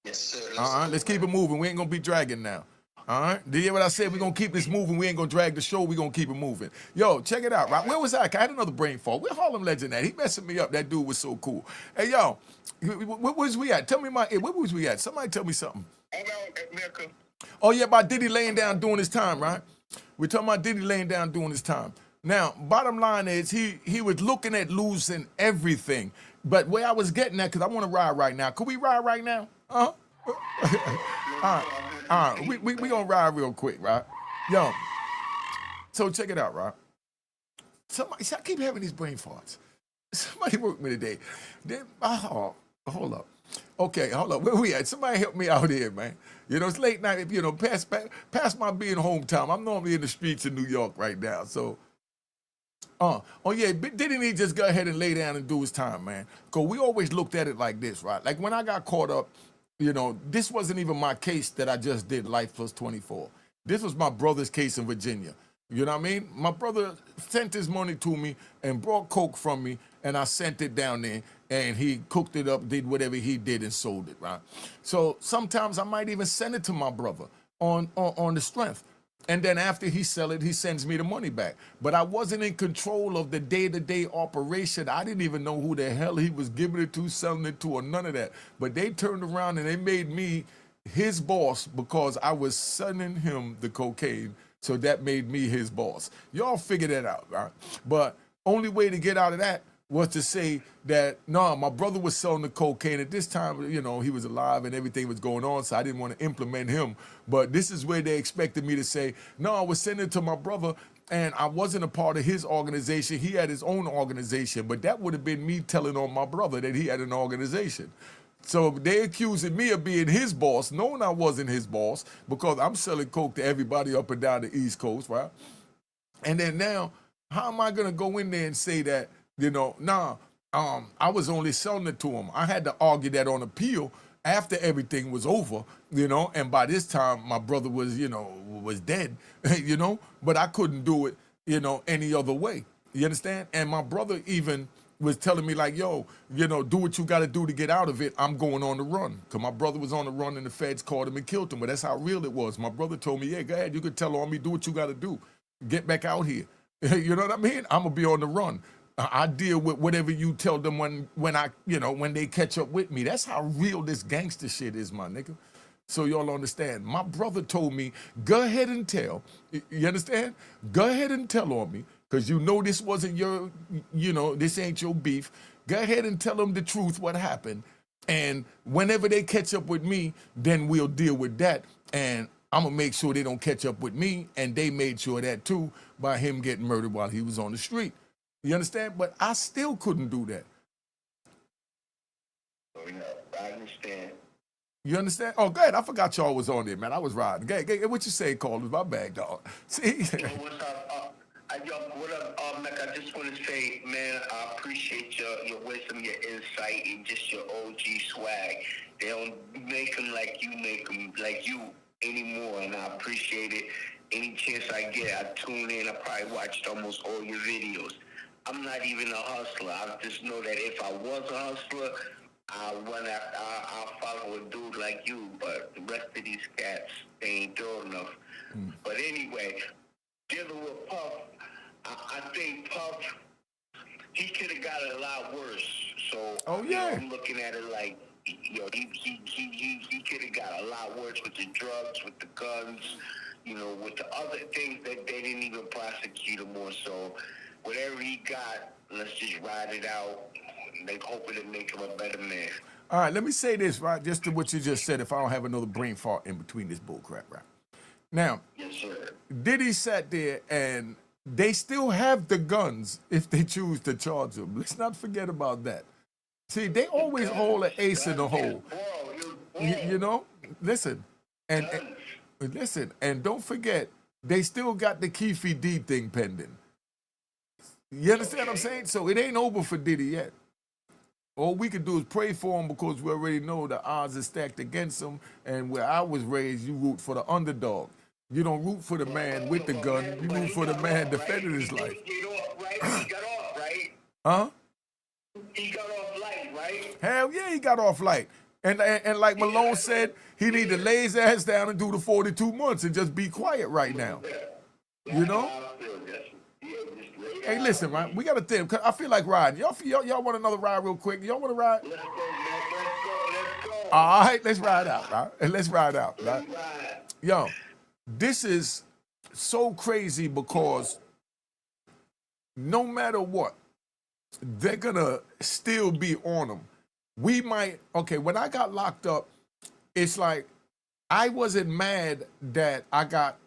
Yes, sir. Let's keep it moving. We ain't gonna be dragging now. All right? Do you hear what I said? We're gonna keep this moving. We ain't gonna drag the show. We're gonna keep it moving. Yo, check it out, right? Where was I? I had another brain fart. Where Harlem Legend at? He messing me up. That dude was so cool. Hey, yo, where was we at? Tell me where was we at? Somebody tell me something. I'm out at Mecca. Oh, yeah, about Diddy laying down doing his time, right? We're talking about Diddy laying down doing his time. Now, bottom line is he was looking at losing everything. But where I was getting at, because I want to ride right now. Could we ride right now? Uh-huh. All right. We going to ride real quick, right? Yo, so check it out, right? Somebody, see, I keep having these brain farts. Somebody worked me today. Hold up. Okay, hold up. Where we at? Somebody help me out here, man. You know, it's late night. You know, past my being home time. I'm normally in the streets of New York right now. So, oh yeah, didn't he just go ahead and lay down and do his time, man? Because we always looked at it like this, right? Like when I got caught up, you know, this wasn't even my case that I just did, Life Plus 24. This was my brother's case in Virginia. You know what I mean? My brother sent his money to me and brought coke from me, and I sent it down there, and he cooked it up, did whatever he did, and sold it, right? So sometimes I might even send it to my brother on the strength. And then after he sell it, he sends me the money back. But I wasn't in control of the day-to-day operation. I didn't even know who the hell he was giving it to, selling it to, or none of that. But they turned around and they made me his boss because I was sending him the cocaine. So that made me his boss. Y'all figure that out, right? But only way to get out of that was to say that, no, my brother was selling the cocaine. At this time, you know, he was alive and everything was going on, so I didn't want to implement him. But this is where they expected me to say, no, I was sending it to my brother, and I wasn't a part of his organization. He had his own organization, but that would have been me telling on my brother that he had an organization. So they accusing me of being his boss, knowing I wasn't his boss, because I'm selling coke to everybody up and down the East Coast, right? And then now, how am I going to go in there and say that, you know, I was only selling it to him. I had to argue that on appeal after everything was over, you know, and by this time my brother was, you know, was dead, you know, but I couldn't do it, you know, any other way. You understand? And my brother even was telling me like, yo, you know, do what you got to do to get out of it. I'm going on the run. Because my brother was on the run and the feds caught him and killed him. But that's how real it was. My brother told me, yeah, go ahead. You could tell on me, do what you got to do. Get back out here. You know what I mean? I'm going to be on the run. I deal with whatever you tell them when I, you know, when they catch up with me. That's how real this gangster shit is, my nigga. So y'all understand. My brother told me, go ahead and tell. You understand? Go ahead and tell on me. Because you know this wasn't your, you know, this ain't your beef. Go ahead and tell them the truth, what happened. And whenever they catch up with me, then we'll deal with that. And I'm going to make sure they don't catch up with me. And they made sure of that too by him getting murdered while he was on the street. You understand? But I still couldn't do that. Oh, yeah, I understand. You understand? Oh, go ahead. I forgot y'all was on there, man. I was riding. Go ahead. What you say, Carlos? My bad, dog. See? What's up? What up, Mecca? I just want to say, man, I appreciate your wisdom, your insight, and just your OG swag. They don't make them like you anymore, and I appreciate it. Any chance I get, I tune in. I probably watched almost all your videos. I'm not even a hustler. I just know that if I was a hustler, I'll follow a dude like you, but the rest of these cats, they ain't doing enough. But anyway, dealing with Puff, I think Puff, he could have got it a lot worse. So I'm looking at it like, you know, he could have got a lot worse with the drugs, with the guns. you know, with the other things that they didn't even prosecute him on. So whatever he got, let's just ride it out. They hoping to make him a better man. All right, let me say this, right, just to what you just said, if I don't have another brain fart in between this bull crap, right? Now, Yes, sir. Diddy sat there and they still have the guns if they choose to charge him. Let's not forget about that. See, they always hold an ace in the hole. You know, listen, and listen, and don't forget, they still got the Keefe D thing pending. You understand what I'm saying? So it ain't over for Diddy yet. All we can do is pray for him because we already know the odds are stacked against him. And where I was raised, you root for the underdog. You don't root for the man with the gun. You root for the man defending his life. He got off, right? Huh? He got off light, right? Hell yeah, he got off light. And like Malone said, he need to lay his ass down and do the 42 months and just be quiet right now. You know? Hey, listen, man, we got to think. 'Cause I feel like riding. Y'all want another ride real quick? Y'all want to ride? Let's go, man. Let's go. All right, let's ride out, right? And let's ride out, right? Yo, this is so crazy because no matter what, they're going to still be on them. We might, okay, when I got locked up, it's like I wasn't mad that I got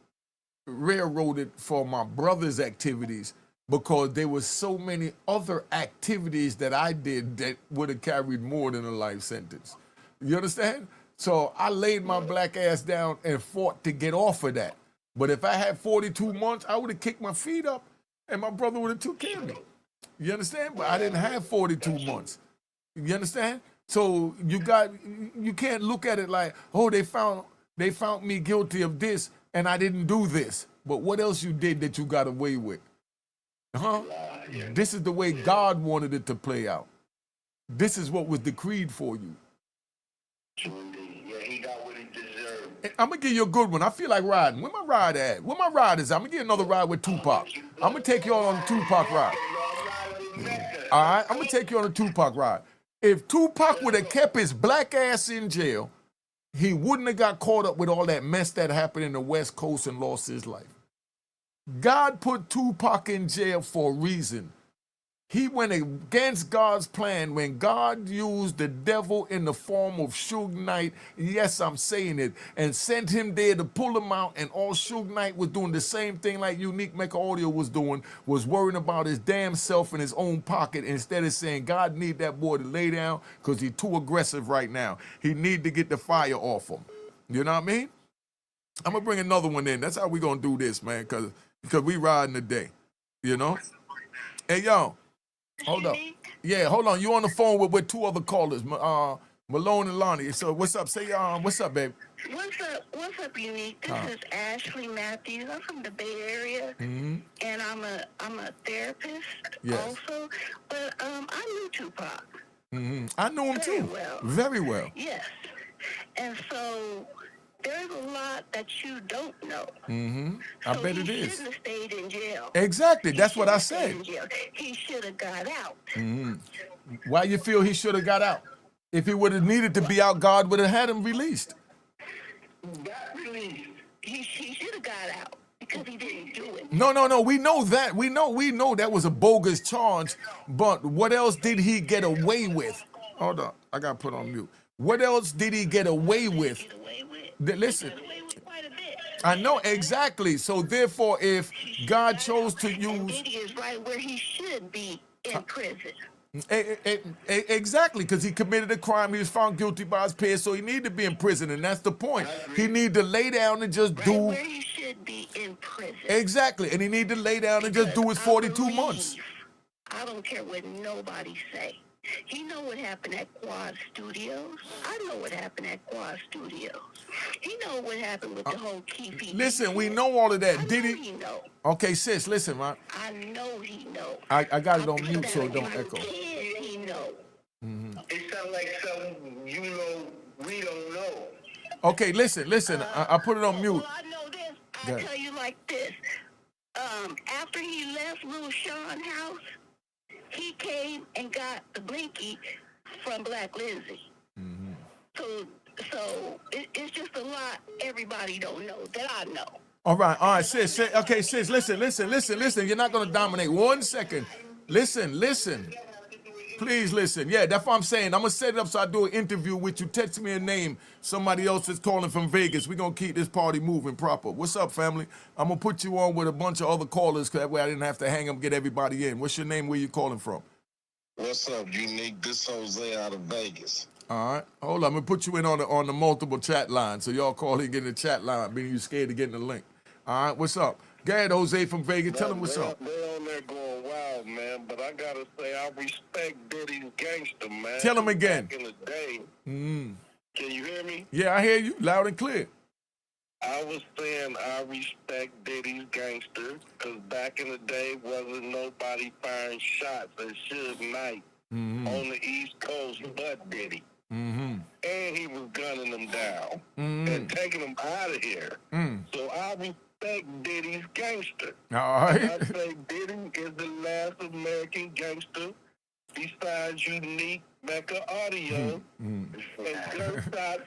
railroaded for my brother's activities because there was so many other activities that I did that would have carried more than a life sentence. You understand? So I laid my black ass down and fought to get off of that. But if I had 42 months, I would have kicked my feet up and my brother would have took care of me. You understand? But I didn't have 42 months. You understand? So you can't look at it like, oh, they found me guilty of this and I didn't do this. But what else you did that you got away with? Huh? This is the way God wanted it to play out. This is what was decreed for you. Yeah, he got what he deserved. I'm gonna give you a good one. I feel like riding. Where my ride at? Where my ride is? I'm gonna get another ride with Tupac. I'm gonna take you all on a Tupac ride. All right, I'm gonna take you on a Tupac ride. If Tupac would have kept his black ass in jail, he wouldn't have got caught up with all that mess that happened in the West Coast and lost his life. God put Tupac in jail for a reason. He went against God's plan when God used the devil in the form of Suge Knight, yes, I'm saying it, and sent him there to pull him out, and all Suge Knight was doing the same thing like Unique Mecca Audio was doing, was worrying about his damn self in his own pocket instead of saying, God need that boy to lay down because he's too aggressive right now. He need to get the fire off him. You know what I mean? I'm going to bring another one in. That's how we going to do this, man, because we riding today, you know? Hey, yo. Hold up. Yeah, hold on. You on the phone with two other callers, Malone and Lonnie. So what's up? Say, what's up, babe? What's up, Unique? This is Ashley Matthews. I'm from the Bay Area, and I'm a therapist also. But I knew Tupac. I knew him too. Well. Very well. Yes, and so there's a lot that you don't know. I bet it he is. shouldn't have stayed in jail. Exactly. That's what I said. He should have got out. Why you feel he should have got out? If he would have needed to be out, God would have had him released. Got released. He should have got out because he didn't do it. No. We know that. We know that was a bogus charge. But what else did he get away with? Hold on. I got to put on mute. What else did he get away with? Listen, I know exactly. So therefore, if God chose to use, Diddy is right where he should be in prison. Exactly, because he committed a crime. He was found guilty by his peers, so he needed to be in prison, and that's the point. He needed to lay down and just do. Where he should be in prison. Exactly, and he needed to lay down and just do his 42 months. I don't care what nobody say. He know what happened at Quad Studios. I know what happened at Quad Studios. He know what happened with the whole Keefe. Listen, we know all of that. I Did know he? He know. Okay, sis, listen, man. I know he know. I got it on mute so it don't echo. He know. It sounds like something you know we don't know. Okay, listen. I put it on mute. Well, I know this. I'll tell you like this. After he left Lil Sean's house, he came and got the blinky from Black Lindsay. So it's just a lot everybody don't know that I know. All right, sis. Okay, sis, listen. You're not gonna dominate. 1 second. Listen. Please listen. Yeah, that's what I'm saying. I'm gonna set it up so I do an interview with you. Text me a name. Somebody else is calling from Vegas. We're gonna keep this party moving proper. What's up, family? I'm gonna put you on with a bunch of other callers, cause that way I didn't have to hang up, get everybody in. What's your name? Where you calling from? What's up, Unique? This Jose out of Vegas. All right, hold on. I'm gonna put you in on the multiple chat line, so y'all call in, get in the chat line, being you scared to get in the link. All right, what's up? Go ahead, Jose from Vegas. Tell him what's up. They're on there going wild, man. But I gotta say, I respect Diddy's gangster, man. Tell him again. Back in the day. Can you hear me? Yeah, I hear you, loud and clear. I was saying I respect Diddy's gangster, because back in the day, wasn't nobody firing shots at Suge Knight on the East Coast but Diddy. And he was gunning them down and taking them out of here. So I respect Diddy's gangster. All right. I say Diddy is the last American gangster besides Unique, Mecca Audio, and gunshots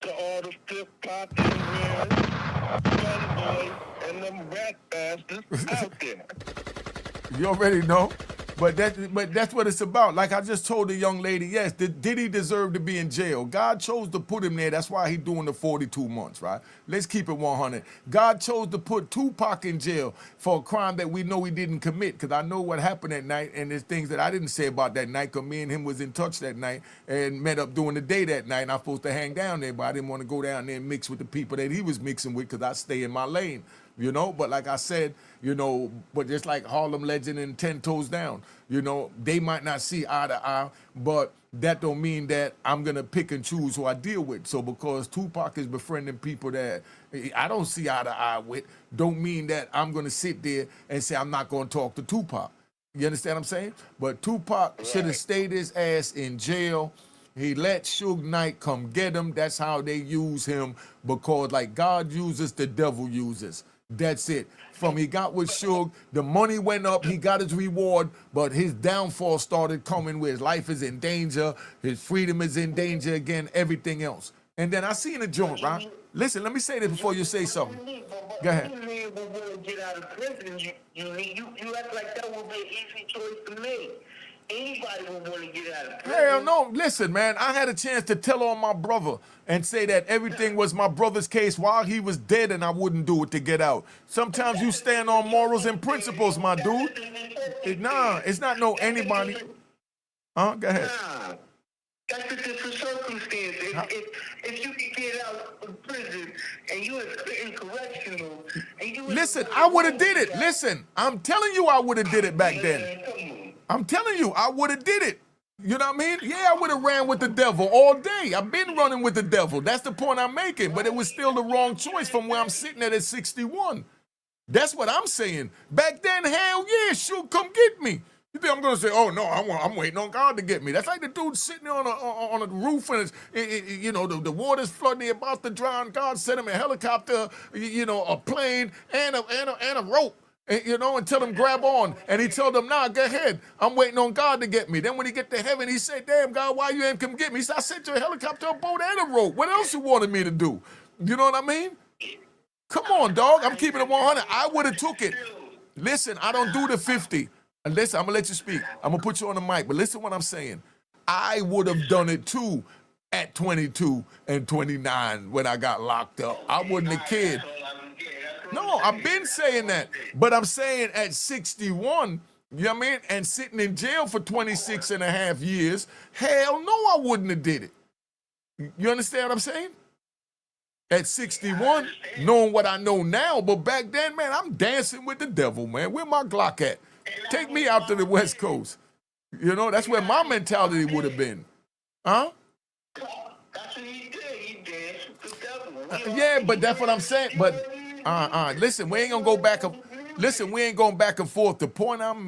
to all the flip-flop Gun boys and them rat bastards out there. You already know. But that's what it's about. Like I just told the young lady, yes, did he deserve to be in jail? God chose to put him there. That's why he's doing the 42 months, right? Let's keep it 100. God chose to put Tupac in jail for a crime that we know he didn't commit, because I know what happened that night, and there's things that I didn't say about that night, because me and him was in touch that night and met up during the day that night, and I'm supposed to hang down there, but I didn't want to go down there and mix with the people that he was mixing with, because I stay in my lane. You know, but like I said, you know, but just like Harlem Legend and 10 Toes Down, you know, they might not see eye to eye, but that don't mean that I'm going to pick and choose who I deal with. So because Tupac is befriending people that I don't see eye to eye with, don't mean that I'm going to sit there and say I'm not going to talk to Tupac. You understand what I'm saying? But Tupac should have stayed his ass in jail. He let Suge Knight come get him. That's how they use him, because like God uses, the devil uses. That's it. From he got with Suge, the money went up, he got his reward, but his downfall started coming where his life is in danger, his freedom is in danger again, everything else. And then I seen a joint, right? Listen, let me say this before you say something. Go ahead. You get out of prison, you act like that would be an easy choice to make. Anybody would want to get out of prison. Hell no. Listen, man, I had a chance to tell on my brother and say that everything was my brother's case while he was dead, and I wouldn't do it to get out. Sometimes you stand on morals and principles, my dude. Nah, it's not no anybody. Go ahead. Nah, that's a different circumstance. If you could get out of prison and you was in correctional, and you listen, I would have did it. Listen, I'm telling you, I would have did it back then. I'm telling you, I would have did it. You know what I mean? Yeah, I would have ran with the devil all day. I've been running with the devil. That's the point I'm making. But it was still the wrong choice from where I'm sitting at 61. That's what I'm saying. Back then, hell yeah, shoot, come get me. You think I'm gonna say, oh no, I'm waiting on God to get me? That's like the dude sitting on a roof and you know the water's flooding, they're about to drown. God sent him a helicopter, you know, a plane and a rope. You know, and tell him grab on. And he told them, nah, go ahead. I'm waiting on God to get me. Then when he get to heaven, he said, damn, God, why you ain't come get me? He said, I sent you a helicopter, a boat, and a rope. What else you wanted me to do? You know what I mean? Come on, dog. I'm keeping it 100. I would have took it. Listen, I don't do the 50. And listen, I'm going to let you speak. I'm going to put you on the mic. But listen what I'm saying. I would have done it, too, at 22 and 29 when I got locked up. I wasn't a kid. No, I've been saying that. But I'm saying at 61, you know what I mean, and sitting in jail for 26 and a half years, hell no, I wouldn't have did it. You understand what I'm saying? At 61, knowing what I know now, but back then, man, I'm dancing with the devil, man. Where my Glock at? Take me out to the West Coast. You know, that's where my mentality would have been. Huh? That's what he did. He danced with the devil. Yeah, but that's what I'm saying. But listen, we ain't gonna go back. Listen, we ain't going back and forth. The point I'm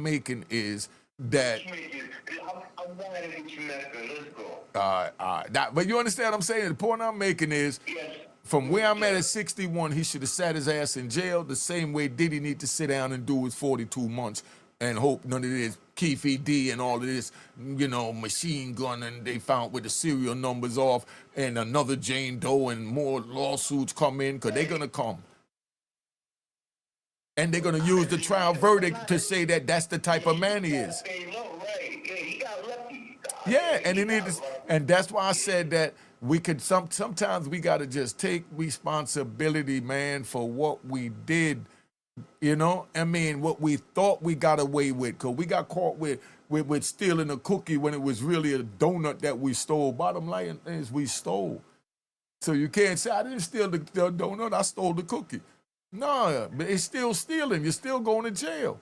making is that. But you understand what I'm saying? The point I'm making is, from where I'm at 61, he should have sat his ass in jail the same way Diddy need to sit down and do his 42 months and hope none of this Keefe D and all of this, you know, machine gun and they found with the serial numbers off and another Jane Doe and more lawsuits come in, because they're going to come. And they're going to use the trial verdict to say that that's the type of man he is. Yeah, and he needs, and that's why I said that we could sometimes we got to just take responsibility, man, for what we did. You know, I mean, what we thought we got away with, because we got caught with stealing a cookie when it was really a donut that we stole. Bottom line is we stole. So you can't say, I didn't steal the donut, I stole the cookie. No, but it's still stealing. You're still going to jail.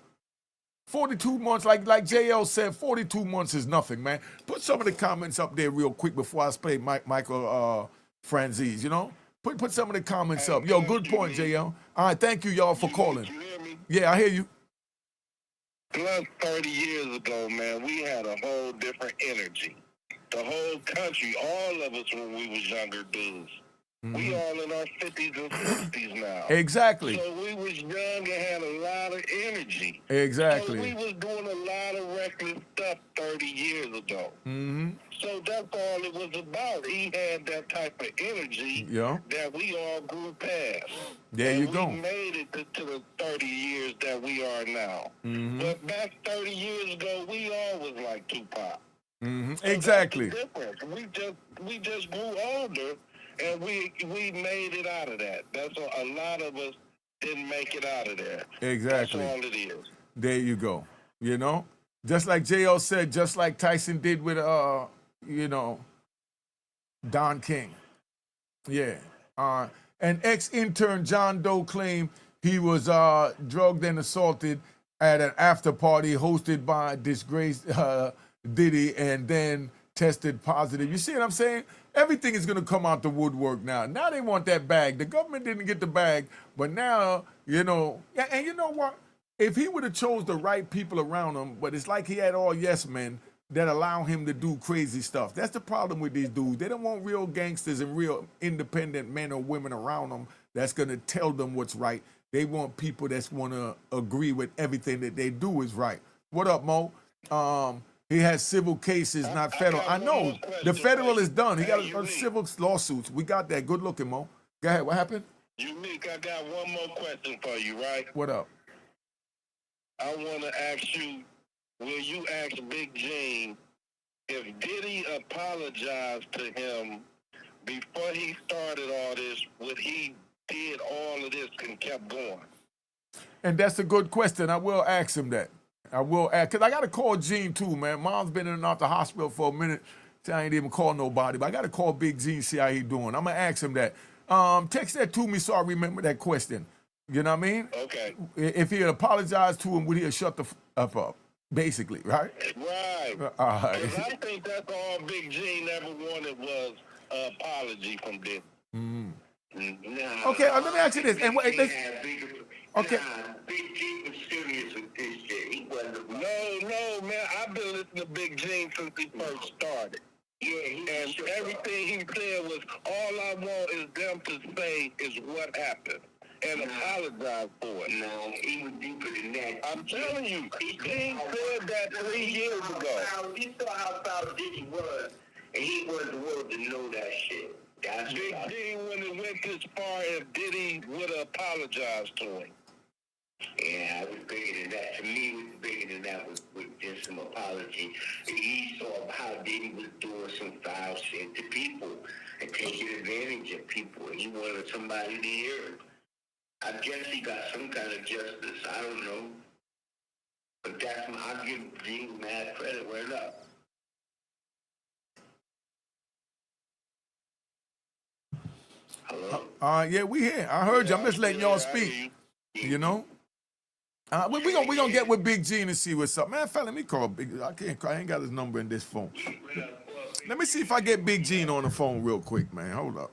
42 months, like JL said, 42 months is nothing, man. Put some of the comments up there real quick before I play Michael Franzese, you know? Put some of the comments up. Yo, good point, JL. All right, thank you, y'all, for calling. You hear me? Yeah, I hear you. Plus, 30 years ago, man, we had a whole different energy. The whole country, all of us when we was younger dudes. We all in our 50s and 60s now. Exactly. So we was young and had a lot of energy. Exactly. So we was doing a lot of reckless stuff 30 years ago. So that's all it was about. He had that type of energy that we all grew past. There you go. We made it to the 30 years that we are now. But back 30 years ago, we all was like Tupac. So exactly. That's the difference. We just grew older. And we made it out of that. That's a lot of us didn't make it out of there. Exactly. That's all it is. There you go. You know, just like JL said, just like Tyson did with you know, Don King. Yeah. An ex-intern John Doe claimed he was drugged and assaulted at an after party hosted by disgraced Diddy and then tested positive. You see what I'm saying? Everything is going to come out the woodwork now. Now they want that bag. The government didn't get the bag, but now, you know, and you know what? If he would have chose the right people around him, but it's like he had all yes men that allow him to do crazy stuff. That's the problem with these dudes. They don't want real gangsters and real independent men or women around them that's going to tell them what's right. They want people that's want to agree with everything that they do is right. What up, Mo? He has civil cases, not federal. I know. The federal is done. He got civil lawsuits. We got that. Good looking, Mo. Go ahead. What happened? Unique, I got one more question for you, right? What up? I want to ask you, will you ask Big Gene if Diddy apologized to him before he started all this, would he did all of this and kept going? And that's a good question. I will ask him that. I will ask, because I got to call Gene too, man. Mom's been in and out the hospital for a minute. So I ain't even called nobody, but I got to call Big Gene, see how he doing. I'm going to ask him that. Text that to me so I remember that question. You know what I mean? Okay. If he had apologized to him, would he have shut the f up? Basically, right? Right. All right. 'Cause I think that's all Big Gene ever wanted was an apology from Diddy. Nah, Okay, let me ask you this. And wait, okay. Big G was serious with this shit. He wasn't. No, man. I've been listening to Big Gene since he first started. Yeah, And everything he said was, all I want is them to say is what happened and apologize for it. No, he was deeper than that. I'm telling you, Gene said that 3 years ago. He saw how foul Diddy was, and he wasn't willing to know that shit. That's Big Gene wouldn't have went this far if Diddy would have apologized to him. Yeah, I was bigger than that. To me, it was bigger than that with just some apology. He saw how Diddy was doing some foul shit to people and taking advantage of people. And he wanted somebody to hear him. I guess he got some kind of justice. I don't know. But that's my, I'll give Gene mad credit. Word up. Hello? Yeah, we here. I heard you. I'm just letting y'all speak. You know? We gonna get with Big Gene and see what's up. Man, fella, let me call Big. I ain't got his number in this phone. Let me see if I get Big Gene on the phone real quick, man. Hold up.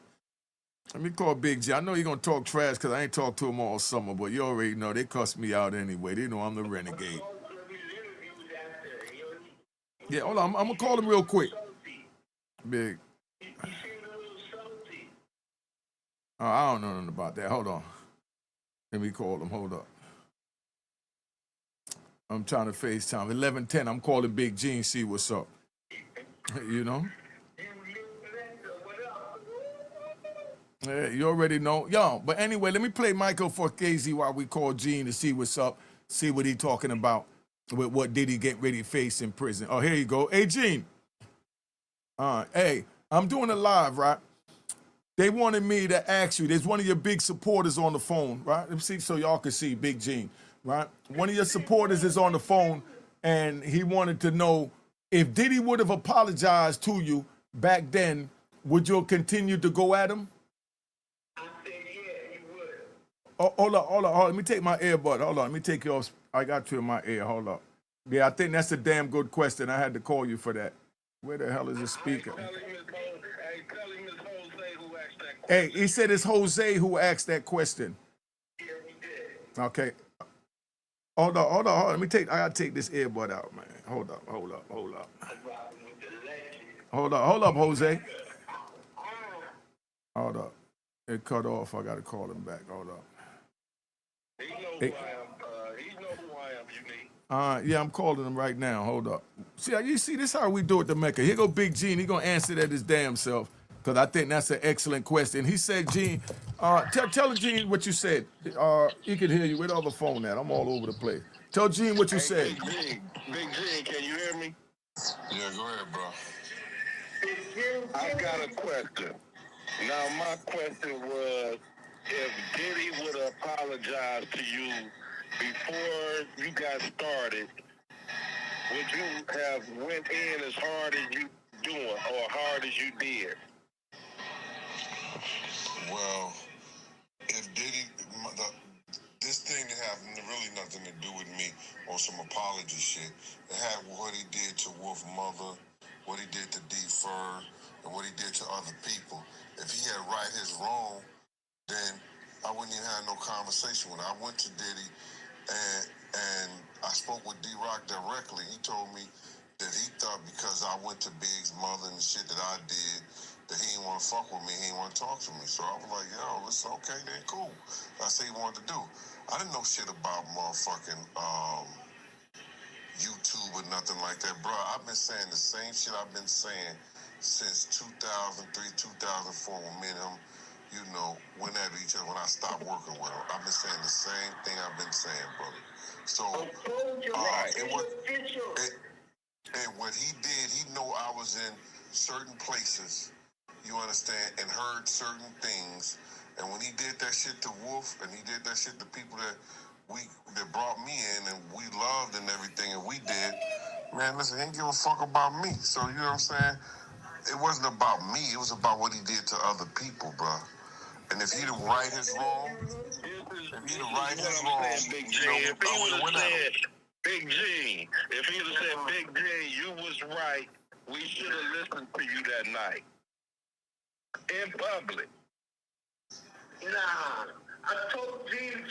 Let me call Big G. I know you're gonna talk trash because I ain't talked to him all summer, but you already know they cuss me out anyway. They know I'm the renegade. Yeah, hold on. I'm gonna call him real quick. Big. I don't know nothing about that. Hold on. Let me call him. Hold up. I'm trying to FaceTime. 11:10. I'm calling Big G and see what's up. You know? Yeah, you already know. Yo, but anyway, let me play Michael Forkese while we call Gene to see what's up, see what he talking about with what did he get ready to face in prison. Oh, here you go. Hey, Gene. Hey, I'm doing a live, right? They wanted me to ask you, there's one of your big supporters on the phone, right? Let me see so y'all can see Big Gene, right? One of your supporters is on the phone, and he wanted to know if Diddy would have apologized to you back then, would you continue to go at him? I said, yeah, you would. Oh, hold on. Let me take my earbud. Hold on. Let me take yours. I got you in my ear. Hold up. Yeah, I think that's a damn good question. I had to call you for that. Where the hell is the speaker? Tell him it's Jose who asked that Hey, question. he said it's Jose who asked that question. Yeah, he did. Okay. Hold on. Let me I gotta take this earbud out, man. Hold up. I'm rocking with the legend. Hold up, Jose. Hold up. It cut off. I gotta call him back. Hold up. He knows Hey. who I am. He knows who I am, Unique. Yeah, I'm calling him right now. Hold up. You see, this how we do it, the Mecca. Here go Big Gene. He gonna answer that his damn self, because I think that's an excellent question. He said, Gene, tell Gene what you said. He can hear you. Where the other phone at? I'm all over the place. Tell Gene what you said. Big G, can you hear me? Yeah, go ahead, bro. I got a question. Now, my question was, if Diddy would apologize to you before you got started, would you have went in as hard as you doing or hard as you did? Well, if Diddy, this thing had really nothing to do with me on some apology shit. It had what he did to Wolf Mother, what he did to D. Fur, and what he did to other people. If he had right his wrong, then I wouldn't even have no conversation with him. I went to Diddy and I spoke with D-Rock directly. He told me that he thought because I went to Big's mother and the shit that I did, that he didn't want to fuck with me, he didn't want to talk to me. So I was like, yo, it's okay, then cool. That's what he wanted to do. I didn't know shit about motherfucking YouTube or nothing like that, bro. I've been saying the same shit I've been saying since 2003, 2004 when me and him, you know, went at each other when I stopped working with him. I've been saying the same thing I've been saying, brother. So, and what he did, he know I was in certain places, you understand, and heard certain things. And when he did that shit to Wolf, and he did that shit to people that brought me in and we loved and everything, and we did, man, listen, he didn't give a fuck about me. So, you know what I'm saying? It wasn't about me. It was about what he did to other people, bro. And if he'd have right his wrong, Big G, if he would have said, Big G, if he would have said, Big G, you was right, we should have listened to you that night. In public. Nah, I told Gene,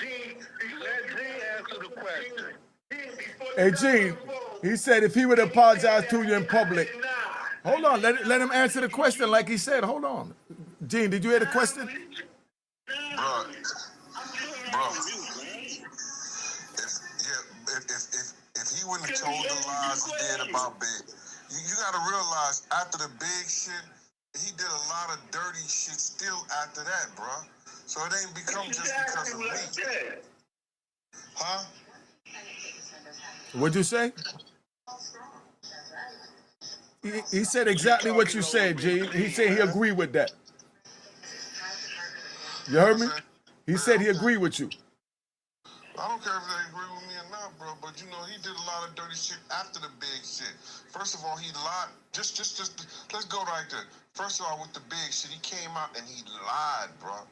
let Gene answer the question. Hey, Gene, he said if he would apologize to you in public. Hold on, let him answer the question like he said. Hold on. Gene, did you hear the question? Bro, if he wouldn't have told the lies he did about Big, you got to realize after the Big shit, he did a lot of dirty shit still after that, bro. So it ain't become just because of me. Huh? What'd you say? He said exactly what you said, Gene. He said he agreed with that. You heard me? He said he agreed with you. I don't care if they agree with me or not, bro, but you know, he did a lot of dirty shit after the Big shit. First of all, he lied. Just, let's go right there. First of all, with the Big shit, he came out and he lied, bro.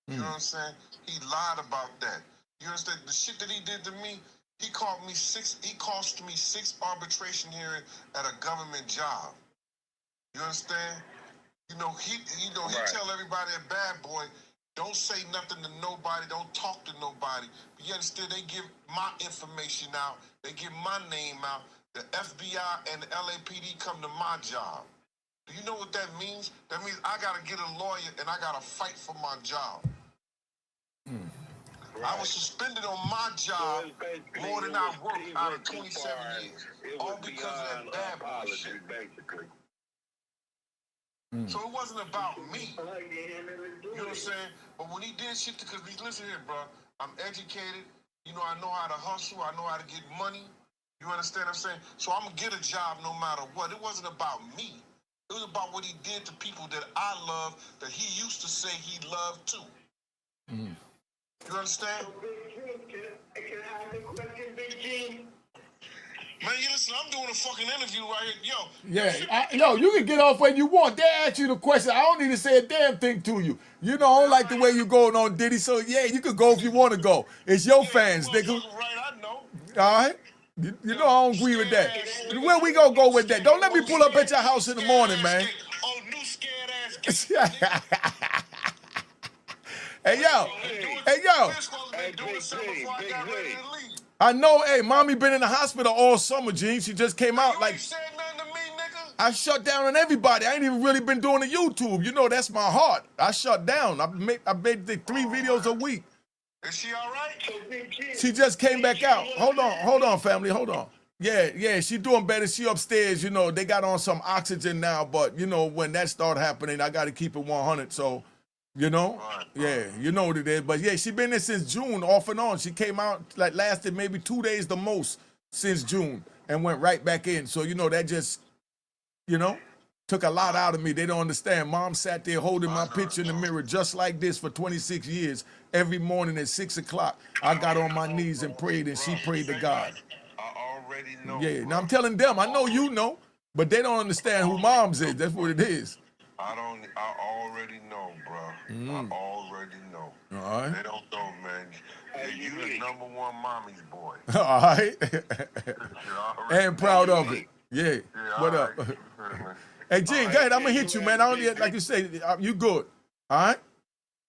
You know what I'm saying? He lied about that. You understand? The shit that he did to me, he cost me 6 arbitration hearings at a government job. You understand? He tell everybody at Bad Boy, don't say nothing to nobody, don't talk to nobody. But you understand, they give my information out, they give my name out. The FBI and the LAPD come to my job. Do you know what that means? That means I gotta get a lawyer and I gotta fight for my job. I was suspended on my job more than I worked out of 27 years. All because of that Bad Boy shit. Basically. So it wasn't about me. You know what I'm saying? But when he did shit, because listen here, bro, I'm educated. You know, I know how to hustle. I know how to get money. You understand what I'm saying? So I'm going to get a job no matter what. It wasn't about me. It was about what he did to people that I love, that he used to say he loved too. You understand? Can I ask a question, Big G? Man, you listen, I'm doing a fucking interview right here. Yo. Yeah, yo, you can get off when you want. They ask you the question. I don't need to say a damn thing to you. You know, I don't like the way you going on, Diddy. So yeah, you can go if you want to go. It's your fans, nigga. Right, I know. All right. You know I don't agree with that. Where we gonna go with that? Don't let me pull up at your house in the morning, man. Oh, new scared ass. Hey yo. I know, hey, mommy been in the hospital all summer, Gene. She just came out like. Said nothing to me, nigga. I shut down on everybody. I ain't even really been doing the YouTube. You know, that's my heart. I shut down. I made the 3 videos a week. Is she all right? She just came back out. Hold on, family. Hold on. Yeah, she doing better. She upstairs. You know, they got on some oxygen now, but you know when that start happening, I got to keep it 100. So. You know? Yeah, you know what it is. But yeah, she been there since June, off and on. She came out, like, lasted maybe 2 days the most since June and went right back in. So, you know, that just, you know, took a lot out of me. They don't understand. Mom sat there holding my picture in the mirror just like this for 26 years. Every morning at 6 o'clock, I got on my knees and prayed, and she prayed to God. I already know. Yeah, now I'm telling them, I know you know, but they don't understand who Mom's is. That's what it is. I already know, bro. I already know. All right. They don't know, man. You the #1 mommy's boy. All right. And proud of it. Yeah. What up? Hey, Gene, go ahead. I'm going to hit you, man. I don't, like you say, you good. All right?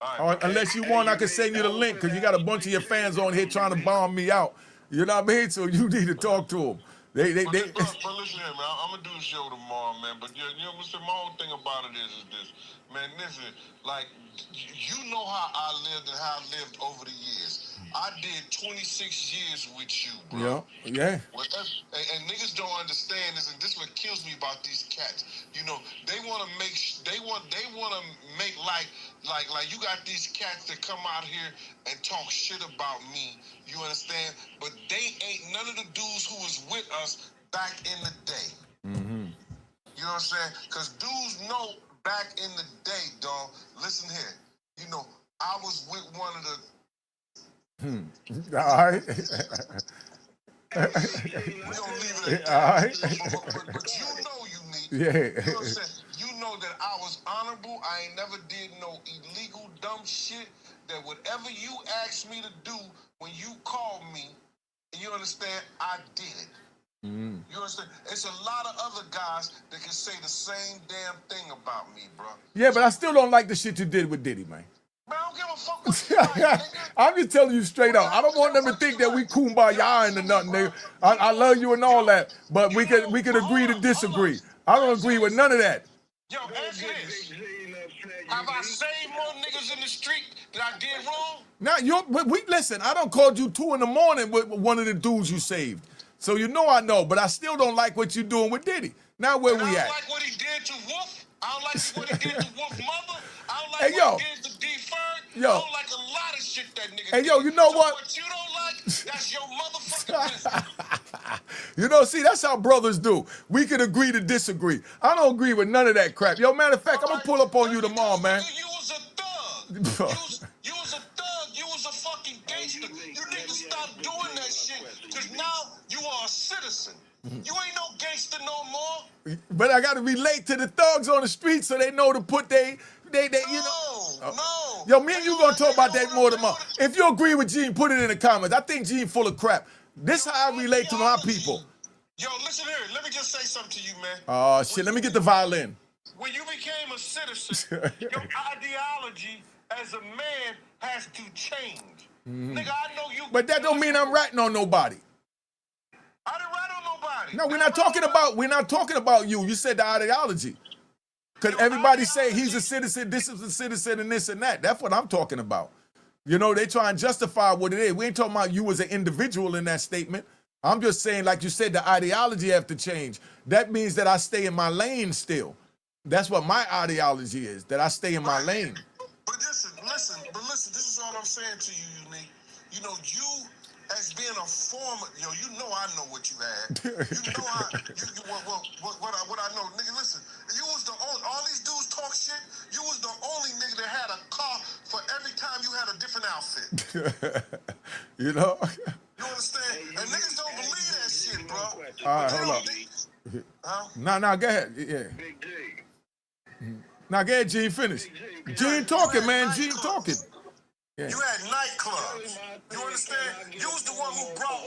All right. Unless you want, I can send you the link because you got a bunch of your fans on here trying to bomb me out. You know what I mean? So you need to talk to them. But listen here, man. I'm gonna do the show tomorrow, man. But you know, my whole thing about it is this, man. Listen, like you know how I lived and how I lived over the years. I did 26 years with you, bro. Yeah. And niggas don't understand this, and this is what kills me about these cats. You know, they want to make like you got these cats that come out here and talk shit about me. You understand? But they ain't none of the dudes who was with us back in the day. Mm-hmm. You know what I'm saying? Because dudes know back in the day, dog. Listen here. You know, I was with one of the. All right. We don't leave it at that. All right. But you know you need. Yeah. You know what I'm saying? You know that I was honorable. I ain't never did no illegal, dumb shit. That whatever you asked me to do when you called me, you understand, I did it. Mm. You understand? It's a lot of other guys that can say the same damn thing about me, bro. Yeah, but I still don't like the shit you did with Diddy, man. Man, I don't give a fuck what you like, nigga. I'm just telling you straight up. I don't want them to think that we kumbaya into nothing, nigga. I love you and all that, but we could agree to disagree. I don't agree with none of that. Yo, answer this. Have I saved more niggas in the street that I did wrong? Now, listen, I done called you 2 in the morning with one of the dudes you saved. So you know I know, but I still don't like what you're doing with Diddy. Now where we at? I don't like what he did to Wolf. I don't like what he did to Wolf's mother. I don't like Hey, what he did to D-Ferg. I don't like a lot of shit that nigga Hey, did. yo, you know so what you don't like, that's your motherfucking business. You know, see, that's how brothers do. We can agree to disagree. I don't agree with none of that crap. Yo, matter of fact, I'm going to pull up on you tomorrow, man. You was a thug. You was a thug. You was a fucking gangster. You need to stop doing that shit because now you are a citizen. You ain't no gangster no more. But I got to relate to the thugs on the street so they know to put you know. No. Yo, me and you going to talk about that more tomorrow. If you agree with Gene, put it in the comments. I think Gene full of crap. This is how I relate to my people. Yo, listen here. Let me just say something to you, man. Oh, shit. Let me get the violin. When you became a citizen, your ideology as a man has to change. Nigga, I know you. But that don't mean I'm ratting on nobody. I didn't rat on nobody. No, we're not talking about you. You said the ideology. Because everybody say he's a citizen, this is a citizen, and this and that. That's what I'm talking about. You know, they try and justify what it is. We ain't talking about you as an individual in that statement. I'm just saying, like you said, the ideology have to change. That means that I stay in my lane still. That's what my ideology is, that I stay in my lane. But listen, this is all I'm saying to you, Unique. You know, you as being a former, you know I know what you had. You know what I know. Nigga, listen, you was the only, all these dudes talk shit, you was the only nigga that had a car for every time you had a different outfit. You know? You understand? And niggas don't believe that shit, bro. All right, hold up. Nah, go ahead. Yeah. Big J. Now, go ahead, Gene, finish. Gene talking, man. Gene talking. Yeah. You had nightclubs. You understand? You was the one who brought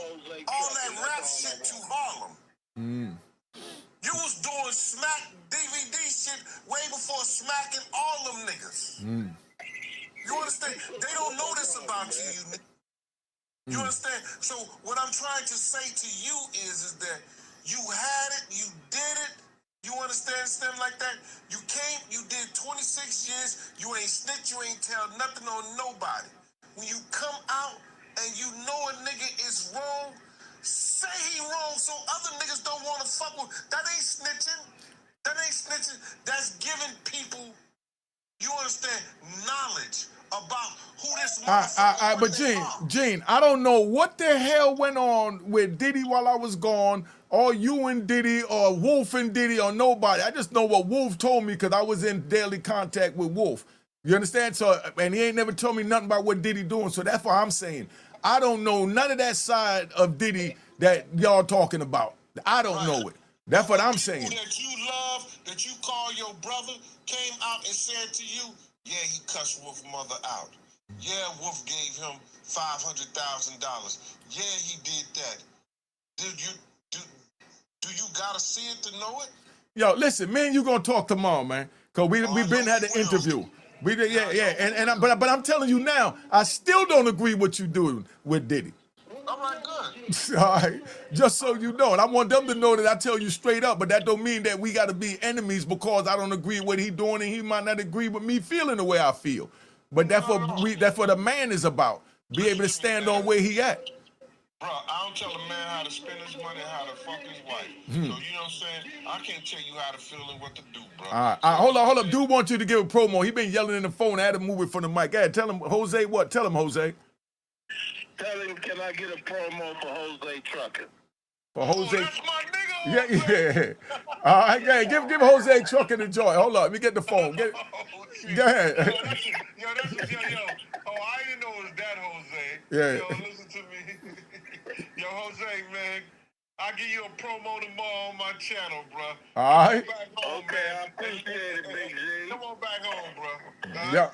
all that rap shit to Harlem. You was doing smack DVD shit way before smacking all them niggas. You understand? They don't know this about you. You understand? So what I'm trying to say to you is that you had it, you did it. You understand stuff like that? You came, you did 26 years, you ain't snitch, you ain't tell nothing on nobody. When you come out and you know a nigga is wrong, say he wrong so other niggas don't want to fuck with. That ain't snitching. That ain't snitching. That's giving people, you understand, knowledge about who this motherfucker but Gene, I don't know what the hell went on with Diddy while I was gone, or you and Diddy, or Wolf and Diddy, or nobody. I just know what Wolf told me because I was in daily contact with Wolf. You understand? So, and he ain't never told me nothing about what Diddy doing, so that's why I'm saying I don't know none of that side of Diddy that y'all talking about. I don't know it. That's what I'm saying. That you love, that you call your brother, came out and said to you, yeah, he cussed Wolf mother out. Yeah, Wolf gave him $500,000. Yeah, he did that. Do you gotta see it to know it? Yo, listen, me and you gonna talk tomorrow, man. Cause we been had an interview. We did, but I'm telling you now, I still don't agree what you doing with Diddy. All right, good. All right, just so you know, and I want them to know that I tell you straight up. But that don't mean that we got to be enemies because I don't agree with what he doing, and he might not agree with me feeling the way I feel. But that's what the man is about. Be able to stand on where he at. Bro, I don't tell a man how to spend his money, how to fuck his wife. So you know what I'm saying? I can't tell you how to feel and what to do, bro. All right, hold up. Dude wants you to give a promo. He been yelling in the phone. I had to move it from the mic. Go ahead, tell him, Jose, what? Tell him, Jose. Tell him, can I get a promo for Jose Trucking? For Jose. Oh, that's my nigga. Yeah. All right, go ahead. Give Jose Trucking the joy. Hold up. Let me get the phone. Go ahead. Yo, I didn't know it was that Jose. Yeah. Yo, listen to me. Yo, Jose, man, I'll give you a promo tomorrow on my channel, bro. All right. Okay, I appreciate it, Big G. Come on back home, bro. Yeah.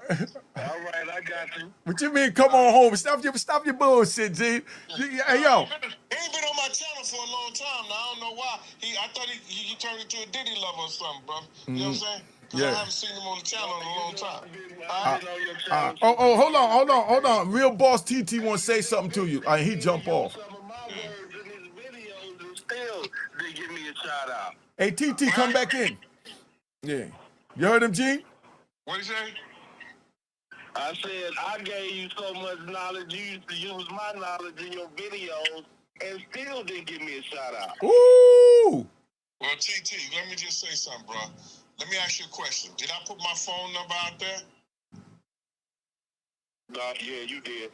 All right, I got you. What you mean, come on home? Stop your bullshit, G. Hey, yo. He ain't been on my channel for a long time now. I don't know why. I thought he turned into a Diddy lover or something, bro. You know what I'm saying? Because I haven't seen him on the channel in a long time. Hold on. Real boss TT want to say something to you. He jump off. Some of my words in his videos and still they give me a shout out. Hey, TT, come back in. Yeah. You heard him, Gene? What'd he say? I said I gave you so much knowledge. You used to use my knowledge in your videos and still didn't give me a shout out. Ooh. Well, TT, let me just say something, bro. Let me ask you a question. Did I put my phone number out there? Yeah, you did.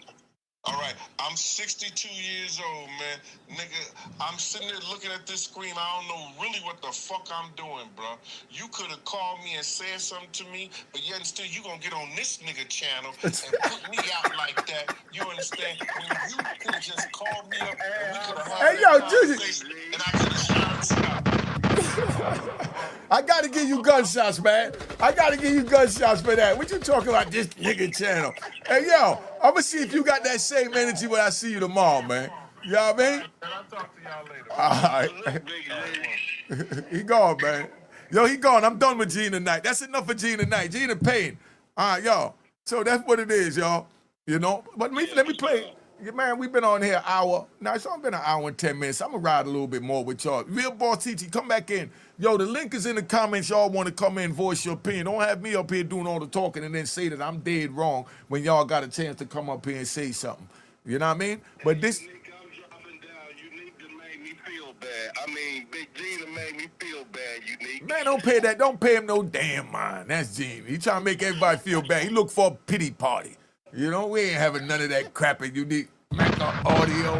All right, I'm 62 years old, man. Nigga, I'm sitting there looking at this screen. I don't know really what the fuck I'm doing, bro. You could have called me and said something to me, but yet and still you gonna get on this nigga channel and put me out like that. You understand? When you could have just called me up and we could have had a conversation and I could have shot you. I gotta give you gunshots, man. I gotta give you gunshots for that. What you talking about this nigga channel? Hey, yo, I'm gonna see if you got that same energy when I see you tomorrow, man. You know what I mean? And I'll talk to y'all later. All right. He gone, man. Yo, he gone. I'm done with Gene tonight. That's enough for Gene tonight. Gene in pain. All right, y'all. So that's what it is, y'all. You know? But let me play. Man, we've been on here an hour. Now, it's only been an hour and 10 minutes. I'm going to ride a little bit more with y'all. Real Boss TT, come back in. Yo, the link is in the comments. Y'all want to come in and voice your opinion. Don't have me up here doing all the talking and then say that I'm dead wrong when y'all got a chance to come up here and say something. You know what I mean? But this... I'm dropping down. You need to make me feel bad. I mean, Big G to make me feel bad, Unique. Man, don't pay him no damn mind. That's Gene. He trying to make everybody feel bad. He look for a pity party. You know, we ain't having none of that crap at Unique Mecca audio.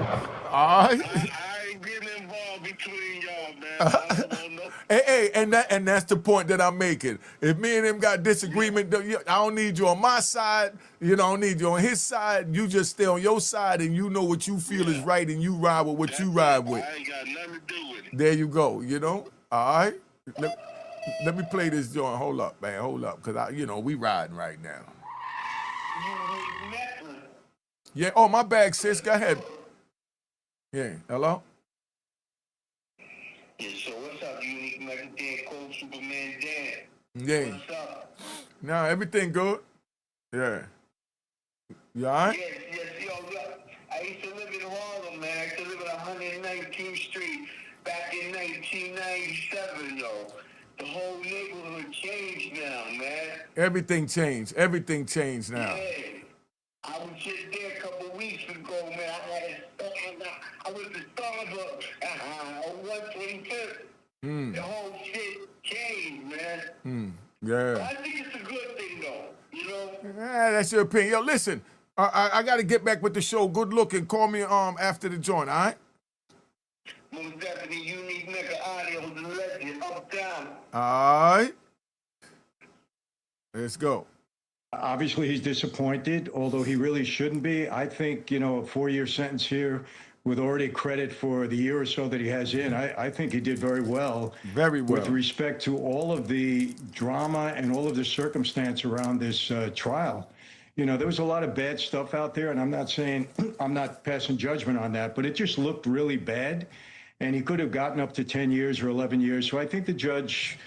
All right. I ain't getting involved between y'all, man. I don't want no. Hey, and that's the point that I'm making. If me and him got disagreement, I don't need you on my side. You don't need you on his side. You just stay on your side, and you know what you feel is right, and you ride with what you ride with. I ain't got nothing to do with it. There you go. You know. All right. Let me play this joint. Hold up, man. Hold up, cause we riding right now. Yeah. Oh, my bag, sis. Go ahead. Yeah. Hello. Yeah, so what's up, Unique Mecca Dan, Cold Superman Dan? Yeah. What's up? Nah, everything good. Yeah. You all right? Yes, yo, look. I used to live in Harlem, man. I used to live at 119th Street back in 1997, yo. The whole neighborhood changed now, man. Everything changed. Everything changed now. Yeah. I was just there a couple of weeks ago, man. I was at Starbucks on 125th. The whole shit changed, man. Yeah. But I think it's a good thing, though. You know? Yeah, that's your opinion. Yo, listen. I got to get back with the show. Good looking. Call me after the joint, all right? Most definitely Unique Mecca audio, the legend, uptown. All right. Let's go. Obviously, he's disappointed, although he really shouldn't be. I think, a 4-year sentence here with already credit for the year or so that he has in, I think he did very well. Very well. With respect to all of the drama and all of the circumstance around this trial. There was a lot of bad stuff out there, and I'm not saying, I'm not passing judgment on that, but it just looked really bad. And he could have gotten up to 10 years or 11 years. So I think the judge,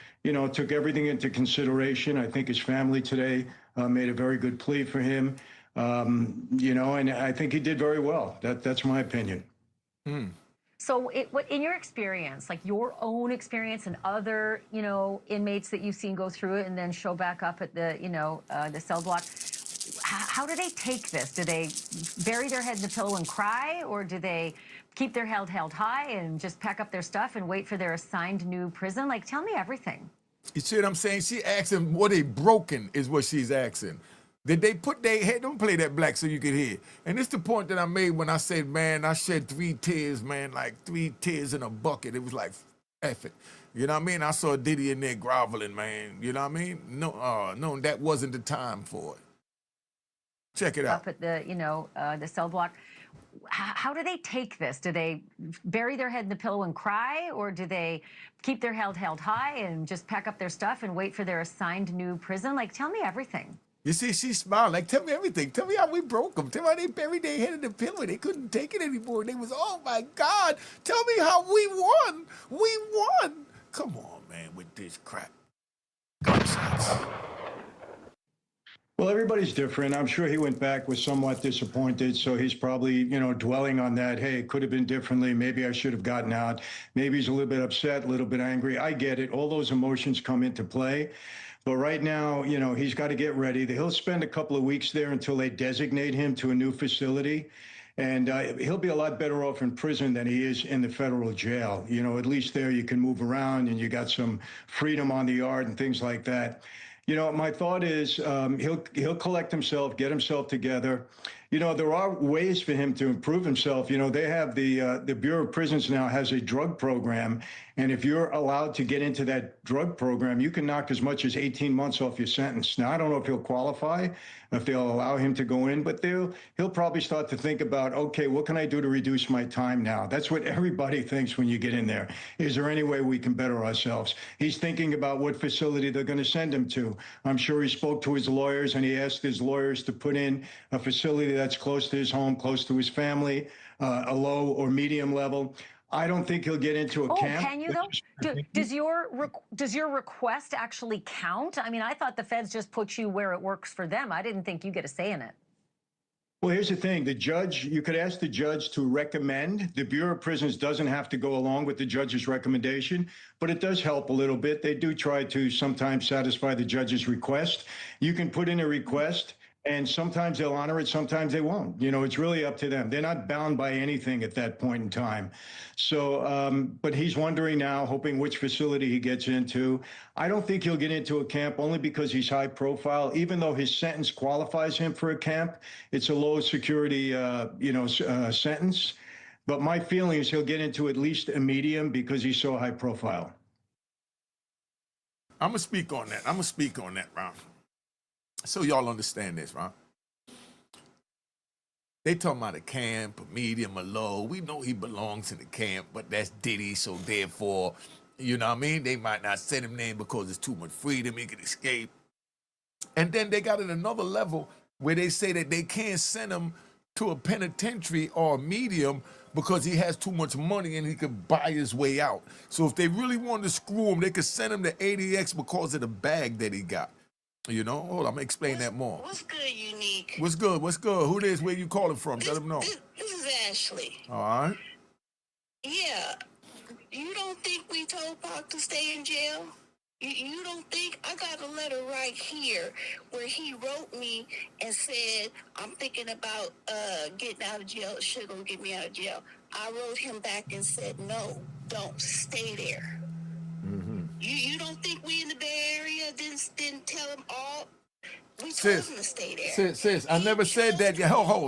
took everything into consideration. I think his family today made a very good plea for him, and I think he did very well. That's my opinion. So in your experience, like your own experience and other, inmates that you've seen go through it and then show back up at the, the cell block, how do they take this? Do they bury their head in the pillow and cry, or do they keep their head held high and just pack up their stuff and wait for their assigned new prison? Like, tell me everything. You see what I'm saying? She asking, were they broken is what she's asking. Did they put their head, don't play that black so you can hear. And it's the point that I made when I said, man, I shed 3 tears, man, like 3 tears in a bucket. It was like, F it. You know what I mean? I saw Diddy in there groveling, man. You know what I mean? No, that wasn't the time for it. Check it out. Up at the, the cell block. How do they take this? Do they bury their head in the pillow and cry, or do they keep their head held high and just pack up their stuff and wait for their assigned new prison? Like, tell me everything. You see, she smiled like, tell me everything. Tell me how we broke them. Tell me how they buried their head in the pillow. They couldn't take it anymore. They was, oh my God, tell me how we won. We won. Come on, man, with this crap. Gunshots. Well, everybody's different. I'm sure he went back was somewhat disappointed, so he's probably, dwelling on that. Hey, it could have been differently. Maybe I should have gotten out. Maybe he's a little bit upset, a little bit angry. I get it. All those emotions come into play. But right now, he's got to get ready. He'll spend a couple of weeks there until they designate him to a new facility. And he'll be a lot better off in prison than he is in the federal jail. At least there you can move around and you got some freedom on the yard and things like that. My thought is he'll collect himself, get himself together. There are ways for him to improve himself. They have the Bureau of Prisons now has a drug program. And if you're allowed to get into that drug program, you can knock as much as 18 months off your sentence. Now, I don't know if he'll qualify, if they'll allow him to go in, but he'll probably start to think about, okay, what can I do to reduce my time now? That's what everybody thinks when you get in there. Is there any way we can better ourselves? He's thinking about what facility they're going to send him to. I'm sure he spoke to his lawyers and he asked his lawyers to put in a facility that's close to his home, close to his family, a low or medium level. I don't think he'll get into a camp. Can you though? Does your request actually count? I mean, I thought the feds just put you where it works for them. I didn't think you get a say in it. Well, here's the thing. The judge, you could ask the judge to recommend. The Bureau of Prisons doesn't have to go along with the judge's recommendation, but it does help a little bit. They do try to sometimes satisfy the judge's request. You can put in a request And sometimes they'll honor it, sometimes they won't. You know, it's really up to them. They're not bound by anything at that point in time. So, but he's wondering now, hoping which facility he gets into. I don't think he'll get into a camp only because he's high profile. Even though his sentence qualifies him for a camp, it's a low security, sentence. But my feeling is he'll get into at least a medium because he's so high profile. I'm gonna speak on that. Ron. So y'all understand this, right? They talking about a camp, a medium, a low. We know he belongs in the camp, but that's Diddy, so therefore, you know what I mean? They might not send him there because it's too much freedom, he could escape. And then they got at another level where they say that they can't send him to a penitentiary or a medium because he has too much money and he could buy his way out. So if they really wanted to screw him, they could send him to ADX because of the bag that he got. You know, hold on, I'm gonna explain that more. What's good, Unique? What's good? What's good? Who this? Where you calling from? Let them know. This is Ashley. All right. Yeah. You don't think we told Pac to stay in jail? You don't think? I got a letter right here where he wrote me and said, I'm thinking about getting out of jail. Should go get me out of jail. I wrote him back and said, no, don't stay there. Mm-hmm. You don't think we in the Bay Area didn't tell him all? We told him to stay there. Sis, I never said that.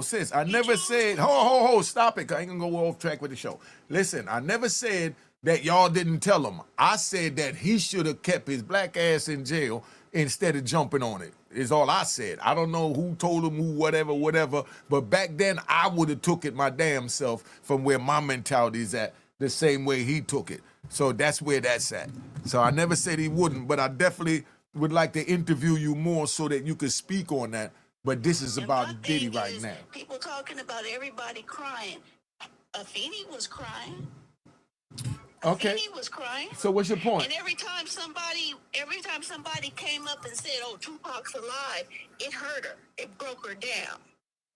Sis, I never said, ho, stop it. I ain't gonna go off track with the show. Listen, I never said that y'all didn't tell him. I said that he should have kept his black ass in jail instead of jumping on it, is all I said. I don't know who told him, who, whatever, but back then I would have took it my damn self from where my mentality is at, the same way he took it. So that's where that's at. So I never said he wouldn't, but I definitely would like to interview you more so that you could speak on that. But this is about Diddy right now. People talking about everybody crying. Afeni was crying. Okay. Afeni was crying. So what's your point? And every time somebody came up and said, "Oh, Tupac's alive," it hurt her. It broke her down.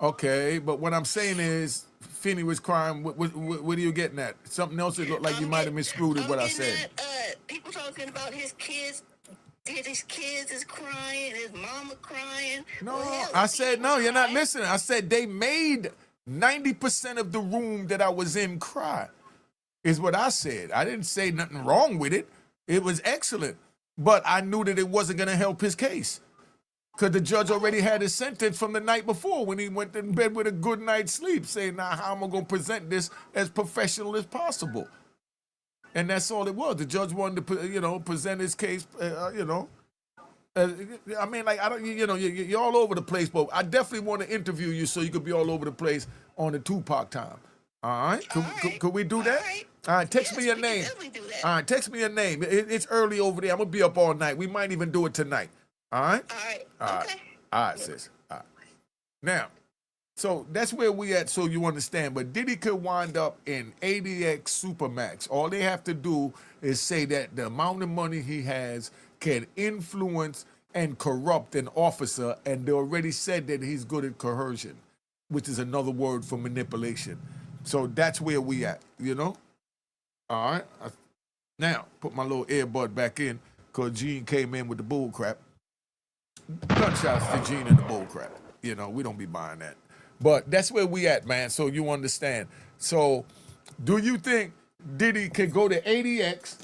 Okay, but what I'm saying is, Finney was crying. What are you getting at? Something else that looked like you might have misconstrued what I said. People talking about his kids. His kids is crying. His mama crying. No, well, I said no. You're not listening. I said they made 90% of the room that I was in cry. Is what I said. I didn't say nothing wrong with it. It was excellent, but I knew that it wasn't going to help his case. Because the judge already had his sentence from the night before when he went in bed with a good night's sleep, saying, now how am I going to present this as professional as possible? And that's all it was. The judge wanted to, present his case, I mean, like, I don't, you're all over the place, but I definitely want to interview you so you could be all over the place on the Tupac time. All right? Could we do that? All right, text me your name. All right, text me your name. It's early over there. I'm going to be up all night. We might even do it tonight. All right? All right. Okay. All right, sis. All right. Now, so that's where we at, so you understand. But Diddy could wind up in ADX Supermax. All they have to do is say that the amount of money he has can influence and corrupt an officer, and they already said that he's good at coercion, which is another word for manipulation. So that's where we at, All right? Now, put my little earbud back in, because Gene came in with the bull crap. Gunshots to Gene and the bull crap. We don't be buying that. But that's where we at, man, so you understand. So do you think Diddy can go to ADX,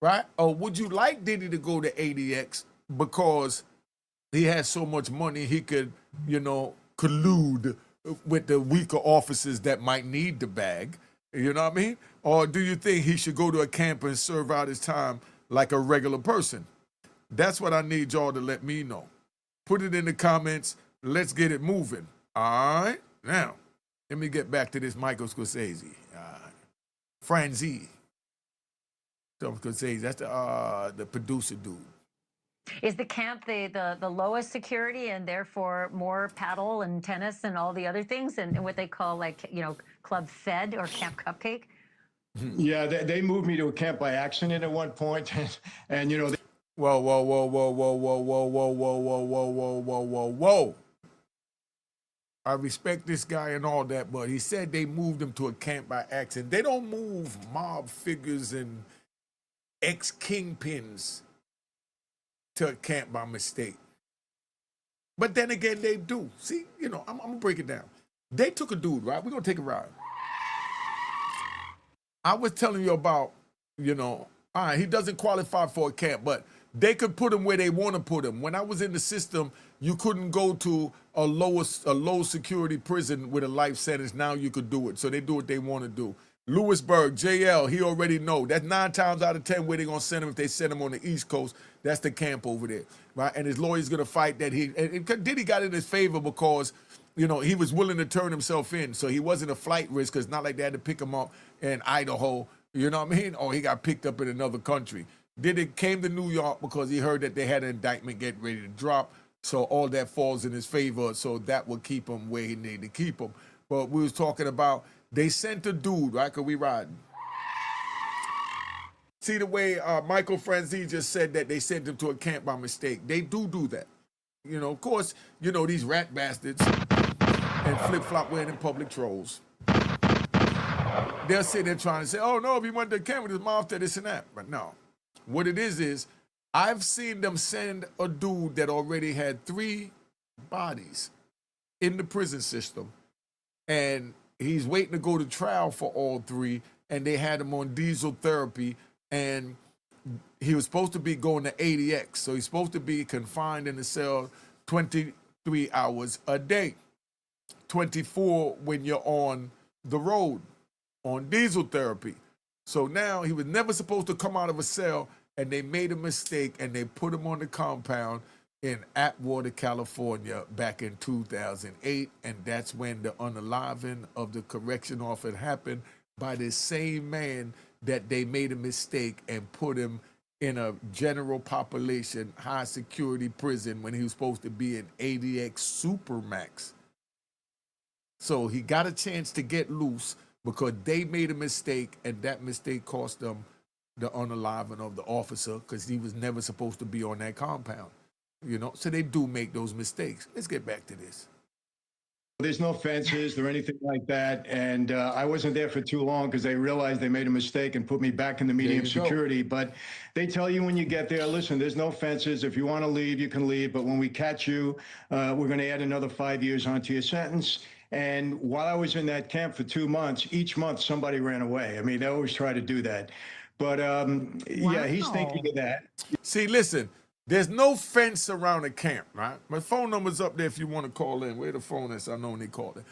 right? Or would you like Diddy to go to ADX because he has so much money he could, collude with the weaker officers that might need the bag? You know what I mean? Or do you think he should go to a camp and serve out his time like a regular person? That's what I need y'all to let me know. Put it in the comments. Let's get it moving. All right? Now, let me get back to this Michael Scorsese. Franzi. Scorsese, that's the producer dude. Is the camp the lowest security and therefore more paddle and tennis and all the other things and what they call Club Fed or Camp Cupcake? Yeah, they moved me to a camp by accident at one point, and Whoa. I respect this guy and all that, but he said they moved him to a camp by accident. They don't move mob figures and ex-kingpins to a camp by mistake. But then again, they do. See, I'm gonna break it down. They took a dude, right? We're gonna take a ride. I was telling you about, all right, he doesn't qualify for a camp, but they could put him where they want to put him. When I was in the system, you couldn't go to a low security prison with a life sentence. Now you could do it. So they do what they want to do. Lewisburg, JL, he already know. That's 9 times out of 10 where they're going to send him if they send him on the East Coast. That's the camp over there, right? And his lawyer's going to fight that Diddy got in his favor because, he was willing to turn himself in. So he wasn't a flight risk because it's not like they had to pick him up in Idaho, you know what I mean? Or he got picked up in another country. Diddy came to New York because he heard that they had an indictment getting ready to drop. So all that falls in his favor. So that will keep him where he needed to keep him. But we was talking about, they sent a dude, right? Because we riding. See the way Michael Franzi just said that they sent him to a camp by mistake. They do that. Of course, these rat bastards and flip-flop wearing in public trolls. They'll sit there trying to say, oh, no, if he went to camp with his mouth to this and that. But no. What it is I've seen them send a dude that already had 3 bodies in the prison system, and he's waiting to go to trial for all 3, and they had him on diesel therapy, and he was supposed to be going to ADX, so he's supposed to be confined in the cell 23 hours a day, 24 when you're on the road, on diesel therapy. So now he was never supposed to come out of a cell, and they made a mistake, and they put him on the compound in Atwater, California back in 2008, and that's when the unaliving of the correction officer happened by the same man that they made a mistake and put him in a general population high security prison when he was supposed to be in ADX Supermax. So he got a chance to get loose because they made a mistake, and that mistake cost them the unaliving of the officer because he was never supposed to be on that compound. So they do make those mistakes. Let's get back to this. There's no fences or anything like that. And I wasn't there for too long because they realized they made a mistake and put me back in the medium security. But they tell you when you get there, listen, there's no fences. If you want to leave, you can leave. But when we catch you, we're going to add another 5 years onto your sentence. And while I was in that camp for 2 months, each month somebody ran away. I mean, they always try to do that. But yeah, he's thinking of that. See, listen, there's no fence around the camp, right? My phone number's up there if you want to call in. Where the phone is, I know when they call it,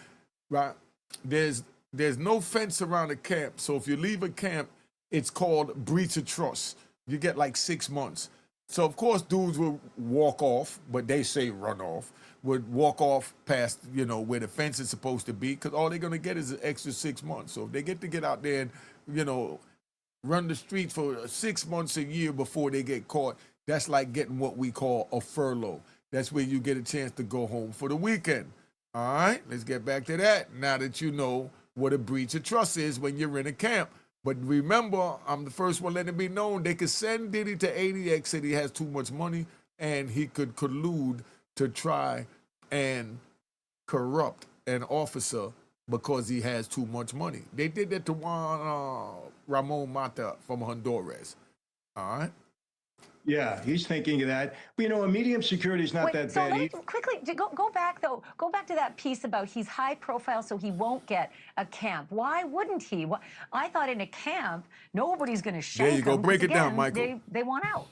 right? There's no fence around the camp. So if you leave a camp, it's called breach of trust. You get like 6 months. So of course, dudes will walk off, but they say run off, would walk off past, where the fence is supposed to be, because all they're going to get is an extra 6 months. So if they get out there and, run the street for 6 months, a year before they get caught, that's like getting what we call a furlough. That's where you get a chance to go home for the weekend. All right, let's get back to that. Now that you know what a breach of trust is when you're in a camp. But remember, I'm the first one letting it be known, they could send Diddy to ADX, said he has too much money, and he could collude to try and corrupt an officer because he has too much money. They did that to Ramon Mata from Honduras. All right? Yeah, he's thinking of that. But, a medium security is not that bad. Let me quickly go back, though. Go back to that piece about he's high profile, so he won't get a camp. Why wouldn't he? I thought in a camp, nobody's going to shank him. There you go. Break it down, Michael. They want out.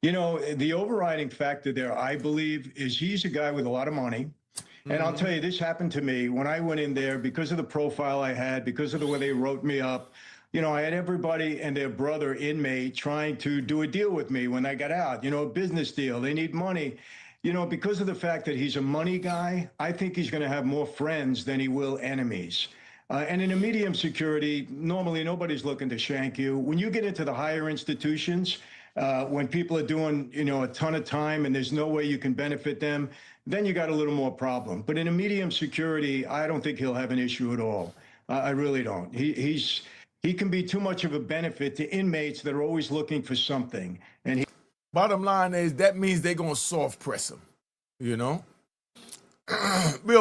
The overriding factor there, I believe, is he's a guy with a lot of money. And I'll tell you, this happened to me when I went in there because of the profile I had, because of the way they wrote me up. I had everybody and their brother inmate trying to do a deal with me when I got out, a business deal. They need money. Because of the fact that he's a money guy, I think he's going to have more friends than he will enemies. And in a medium security, normally nobody's looking to shank you. When you get into the higher institutions, when people are doing, a ton of time and there's no way you can benefit them, then you got a little more problem. But in a medium security, I don't think he'll have an issue at all. I really don't. He can be too much of a benefit to inmates that are always looking for something. And bottom line is that means they're going to soft press him, Real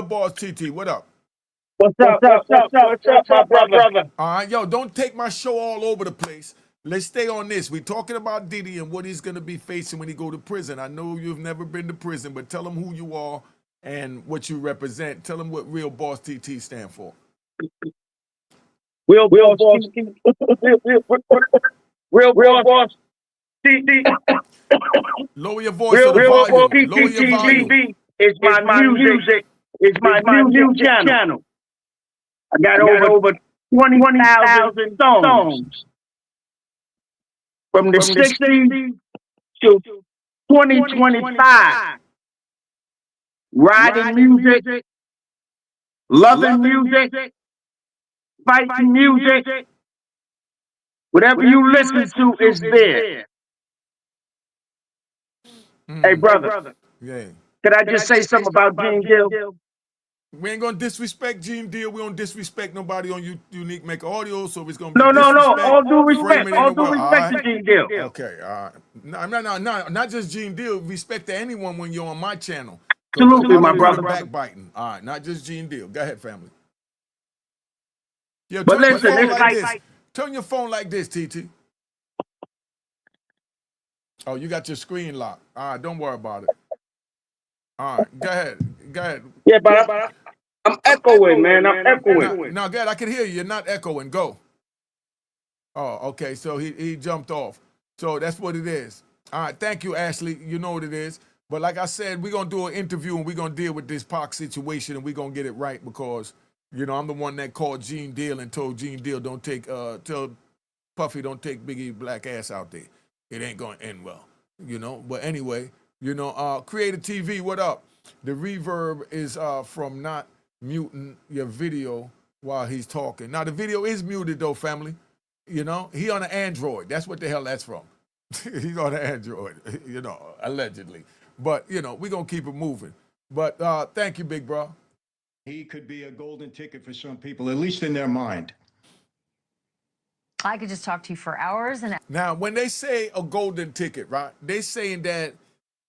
boss TT, what up? What's up, my brother? All right, yo, don't take my show all over the place. let's stay on this. We're talking about Diddy and what he's going to be facing when he go to prison. I know you've never been to prison, but tell him who you are and what you represent. Tell him what Real Boss TT stand for. Real boss, real boss, TT. Lower your voice or the volume. Lower your volume. Is my music. It's my music channel. I got over 20,000 songs from the 60s to 2025. Riding music, loving music, fighting music. Whatever you listen to is there. Hey, brother. Yeah. Could I just say something about Gene Deal? We ain't gonna disrespect Gene Deal. We don't disrespect nobody on Unique Mecca Audio, so it's gonna be No. disrespect. All due respect. Framing All in the due world. respect to Gene Deal. Okay, all right. No, not just Gene Deal. Respect to anyone when you're on my channel. Absolutely, my brother. Backbiting. All right, not just Gene Deal. Go ahead, family. Yeah, But listen, your phone it's like like this. Turn your phone like this, TT. Oh, you got your screen locked. All right, don't worry about it. All right, go ahead. Yeah, but I'm echoing, man. I'm echoing. No, good. I can hear you. You're not echoing. Go. Oh, okay. So he jumped off. So that's what it is. All right. Thank you, Ashley. You know what it is. But like I said, we're going to do an interview and we're going to deal with this Pac situation and we're going to get it right because, you know, I'm the one that called Gene Deal and told Gene Deal tell Puffy don't take Biggie black ass out there. It ain't going to end well, you know. But anyway, you know, Creative TV, what up? The reverb is from not muting your video while he's talking. Now, the video is muted, though, family. You know, he on an Android. That's what the hell that's from. He's on an Android, you know, allegedly. But, you know, we're going to keep it moving. But thank you, big bro. He could be a golden ticket for some people, at least in their mind. I could just talk to you for hours and Now, when they say a golden ticket, right, they saying that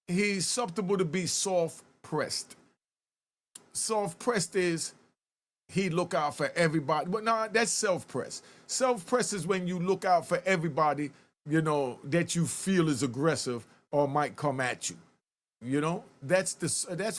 he's susceptible to be soft-pressed. Soft-pressed is he look out for everybody. But no, that's self-pressed. Self-pressed is when you look out for everybody, you know, that you feel is aggressive or might come at you. You know, that's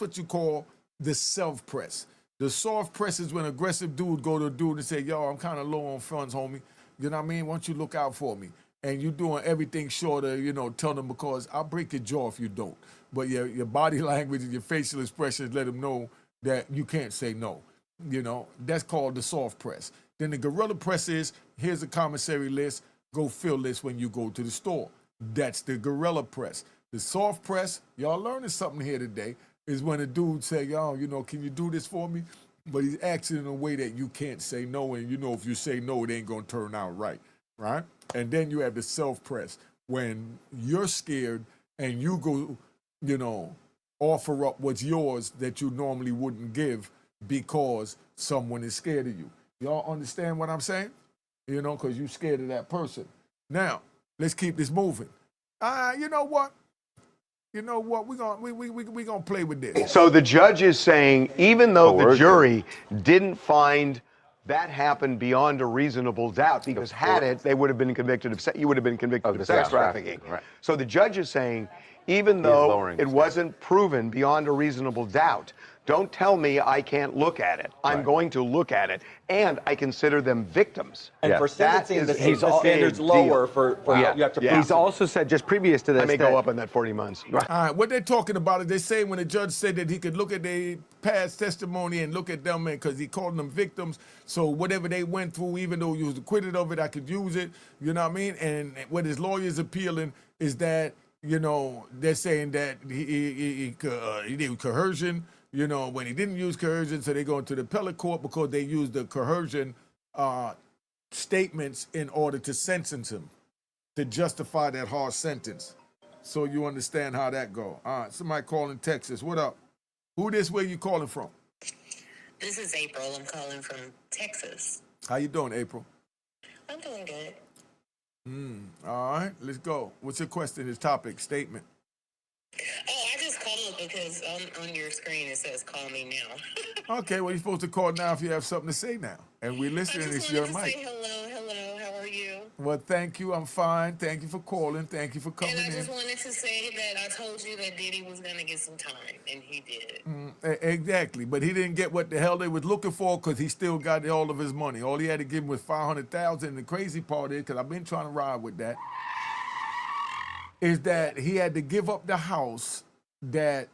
what you call the self-press. The soft press is when aggressive dude go to a dude and say, yo, I'm kind of low on funds, homie. You know what I mean? Why don't you look out for me? And you doing everything short of, you know, tell them because I'll break your jaw if you don't. But your body language and your facial expressions let them know that you can't say no. You know, that's called the soft press. Then the gorilla press is, here's a commissary list, go fill this when you go to the store. That's the gorilla press. The soft press, y'all learning something here today, is when a dude say, yo, you know, can you do this for me? But he's acting in a way that you can't say no, and you know if you say no, it ain't gonna turn out right, right? And then you have the self-press, when you're scared and you go, you know, offer up what's yours that you normally wouldn't give because someone is scared of you. Y'all understand what I'm saying? You know, because you're scared of that person. Now, let's keep this moving. You know what? We're gonna play with this. So the judge is saying, even though the jury didn't find that happened beyond a reasonable doubt, because had it, they would have been convicted of you would have been convicted of sex trafficking. Right. So the judge is saying, even though it wasn't proven beyond a reasonable doubt, don't tell me I can't look at it. I'm going to look at it, and I consider them victims. And for sentencing, the standard's lower for you have to prove. He's also said just previous to this, I may go up in that 40 months. All right, what they're talking about is they say when the judge said that he could look at their past testimony and look at them because he called them victims. So whatever they went through, even though you was acquitted of it, I could use it. You know what I mean? And what his lawyer's appealing is that, you know, they're saying that he did coercion. You know, when he didn't use coercion, so they go into the appellate court because they used the coercion statements in order to sentence him, to justify that harsh sentence. So you understand how that go. All right, somebody calling Texas. What up? Who this? Where you calling from? This is April. I'm calling from Texas. How you doing, April? I'm doing good. All right, let's go. What's your question, his topic, statement? Oh, I just called because on your screen it says call me now. Okay, well, you're supposed to call now if you have something to say now. And we're listening. It's your mic. Say hello, how are you? Well, thank you. I'm fine. Thank you for calling. Thank you for coming And I in. just wanted to say that I told you that Diddy was going to get some time, and he did. Exactly, but he didn't get what the hell they was looking for because he still got all of his money. All he had to give him was $500,000. The crazy part is, because I've been trying to ride with that, is that he had to give up the house that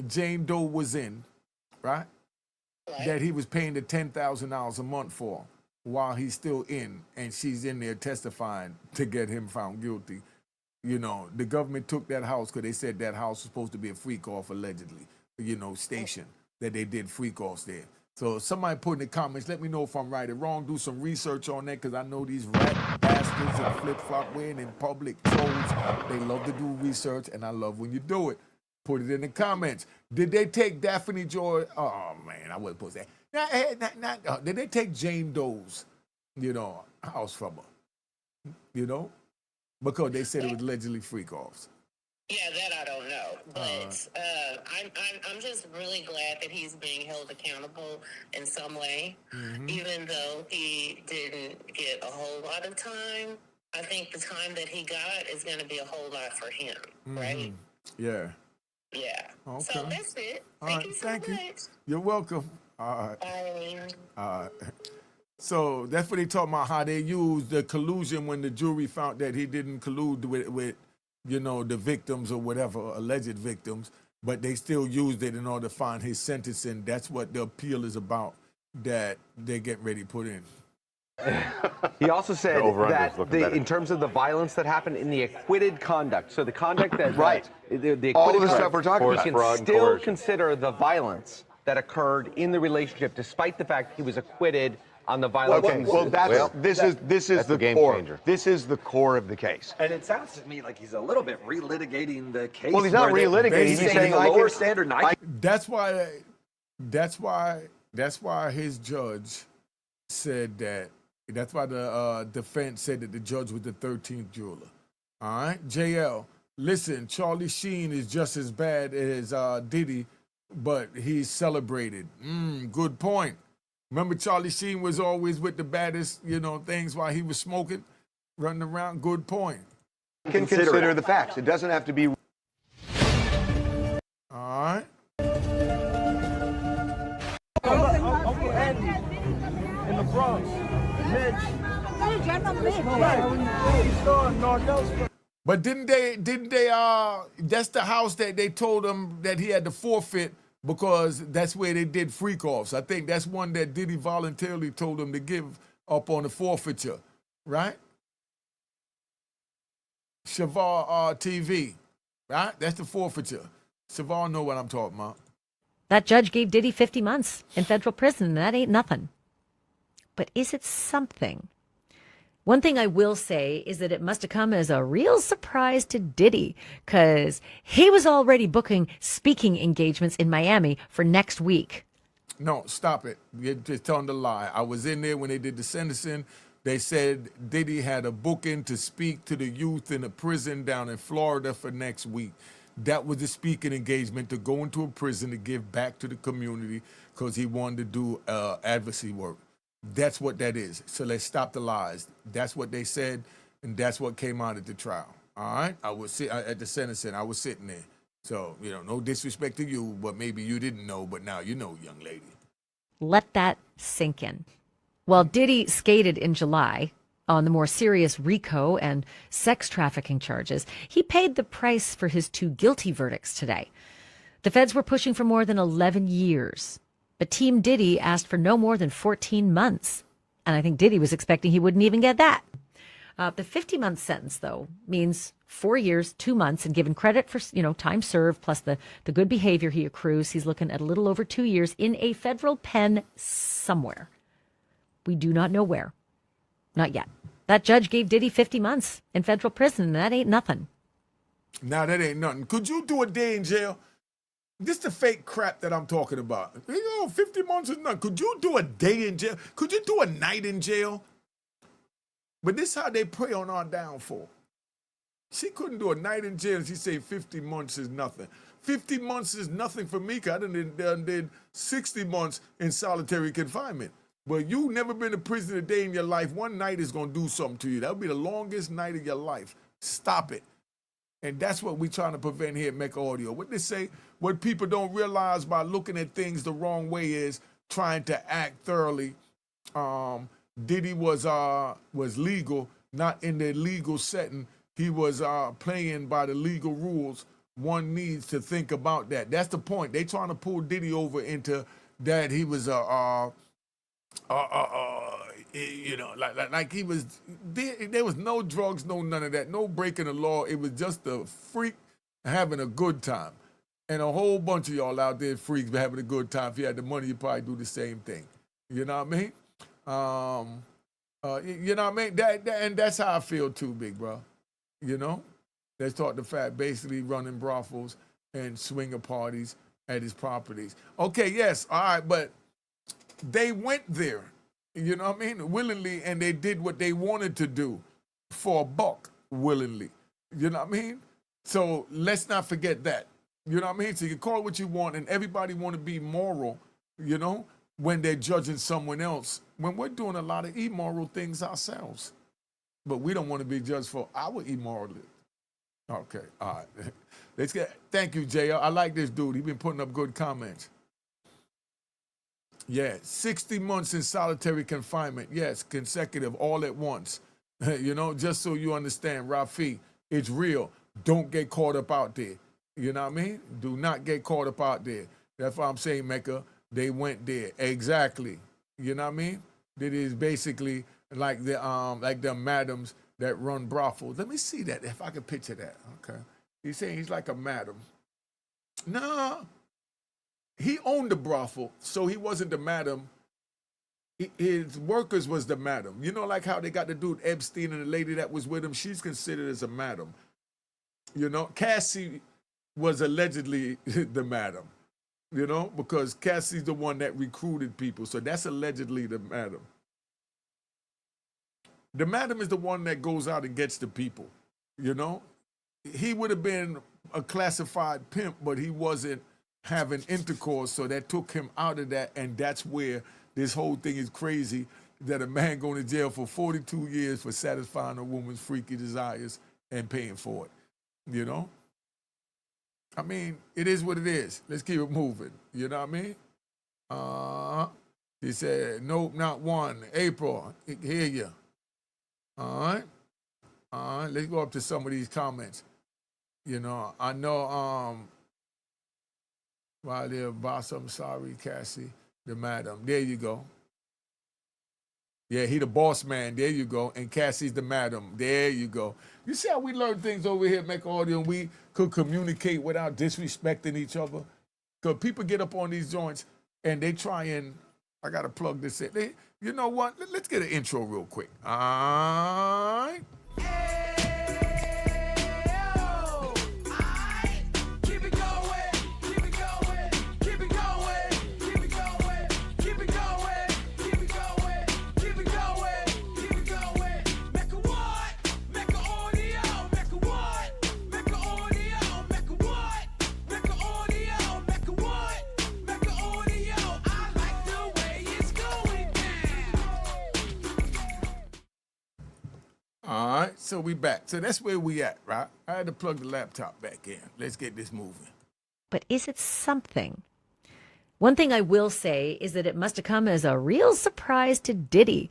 Jane Doe was in, right? That he was paying the $10,000 a month for while he's still in, and she's in there testifying to get him found guilty. You know, the government took that house because they said that house was supposed to be a freak off, allegedly, station that they did freak offs there. So somebody put in the comments, let me know if I'm right or wrong. Do some research on that, because I know these rat bastards and flip-flop wearing in public trolls, they love to do research, and I love when you do it. Put it in the comments. Did they take Daphne Joy? Oh, man, I wasn't supposed to say. Did they take Jane Doe's, house from her? Because they said it was allegedly freak-offs. Yeah, that I don't know, but I'm just really glad that he's being held accountable in some way, even though he didn't get a whole lot of time. I think the time that he got is going to be a whole lot for him, right? Yeah. Yeah. Okay. So that's it. Thank you so much. You're welcome. All right. So that's what they talk about, how they used the collusion when the jury found that he didn't collude with the victims or whatever, alleged victims, but they still used it in order to find his sentencing. That's what the appeal is about, that they're getting ready to put in. He also said that in terms of the violence that happened in the acquitted conduct, so the conduct that the acquitted all of the stuff we're talking about, we can still consider the violence that occurred in the relationship, despite the fact he was acquitted on the violence. Okay, this is the game changer. This is the core of the case. And it sounds to me like he's a little bit relitigating the case. Well, he's not relitigating. He's saying a lower standard. That's why his judge said that. That's why the defense said that the judge was the 13th juror. All right, JL. Listen, Charlie Sheen is just as bad as Diddy, but he's celebrated. Good point. Remember, Charlie Sheen was always with the baddest, things while he was smoking, running around. Good point. You can consider the facts. It doesn't have to be. All right. Uncle Andy in the Bronx. But didn't they, that's the house that they told him that he had to forfeit, because that's where they did freak-offs. I think that's one that Diddy voluntarily told him to give up on the forfeiture, right? Shavar TV, right? That's the forfeiture. Shavar know what I'm talking about. That judge gave Diddy 50 months in federal prison, and that ain't nothing. But is it something? One thing I will say is that it must have come as a real surprise to Diddy, because he was already booking speaking engagements in Miami for next week. No, stop it. You're just telling the lie. I was in there when they did the sentencing. They said Diddy had a booking to speak to the youth in a prison down in Florida for next week. That was the speaking engagement, to go into a prison to give back to the community, because he wanted to do advocacy work. That's what that is. So let's stop the lies. That's what they said, and that's what came out at the trial. All right? I was at the sentencing. I was sitting there. So, no disrespect to you, but maybe you didn't know, but now you know, young lady. Let that sink in. Well, Diddy skated in July on the more serious RICO and sex trafficking charges. He paid the price for his 2 guilty verdicts today. The feds were pushing for more than 11 years. But Team Diddy asked for no more than 14 months. And I think Diddy was expecting he wouldn't even get that. The 50-month sentence, though, means 4 years, 2 months, and given credit for, time served plus the good behavior he accrues, he's looking at a little over 2 years in a federal pen somewhere. We do not know where. Not yet. That judge gave Diddy 50 months in federal prison, and that ain't nothing. Now, that ain't nothing. Could you do a day in jail? This the fake crap that I'm talking about. 50 months is nothing. Could you do a day in jail? Could you do a night in jail? But this is how they prey on our downfall. She couldn't do a night in jail. She said 50 months is nothing. 50 months is nothing for me, because I done did 60 months in solitary confinement. But you never been to prison a day in your life. One night is going to do something to you. That'll be the longest night of your life. Stop it. And that's what we're trying to prevent here at Mecca Audio. What they say, what people don't realize by looking at things the wrong way is trying to act thoroughly. Diddy was legal, not in the legal setting. He was playing by the legal rules. One needs to think about that. That's the point. They trying to pull Diddy over into that he was you know, like he was, there was no drugs, no none of that, no breaking the law. It was just a freak having a good time. And a whole bunch of y'all out there freaks having a good time. If you had the money, you probably do the same thing. You know what I mean? You know what I mean? And that's how I feel too, big bro. You know? Let's talk the fact, basically running brothels and swinger parties at his properties. Okay, yes, all right, but they went there, you know what I mean, willingly, and they did what they wanted to do for a buck, willingly. You know what I mean? So let's not forget that. You know what I mean? So you can call it what you want, and everybody want to be moral, you know, when they're judging someone else, when we're doing a lot of immoral things ourselves. But we don't want to be judged for our immorality. Okay, all right. Let's get, thank you, JR. I like this dude. He's been putting up good comments. Yeah, 60 months in solitary confinement. Yes, consecutive, all at once. You know, just so you understand, Rafi, it's real. Don't get caught up out there. You know what I mean? Do not get caught up out there. That's why I'm saying, Mecca, they went there. Exactly. You know what I mean? It is basically like the madams that run brothels. Let me see that, if I can picture that. Okay. He's saying he's like a madam. No. He owned the brothel, so he wasn't the madam. His workers was the madam. You know, like how they got the dude Epstein and the lady that was with him, she's considered as a madam. You know, Cassie was allegedly the madam, you know, because Cassie's the one that recruited people, so that's allegedly the madam. The madam is the one that goes out and gets the people, you know. He would have been a classified pimp, but he wasn't having intercourse, so that took him out of that, and that's where this whole thing is crazy, that a man going to jail for 42 years for satisfying a woman's freaky desires and paying for it, you know? I mean, it is what it is. Let's keep it moving, you know what I mean? He said, nope, not one. April, hear you. All right, let's go up to some of these comments. You know, I know, while they're boss, I'm sorry, Cassie, the madam. There you go. Yeah, he the boss man. There you go. And Cassie's the madam. There you go. You see how we learn things over here at Mecca Audio, and we could communicate without disrespecting each other? Because people get up on these joints and they try and, I got to plug this in. You know what? Let's get an intro real quick. All right. All right, so we back. So that's where we at, right? I had to plug the laptop back in. Let's get this moving. But is it something? One thing I will say is that it must have come as a real surprise to Diddy.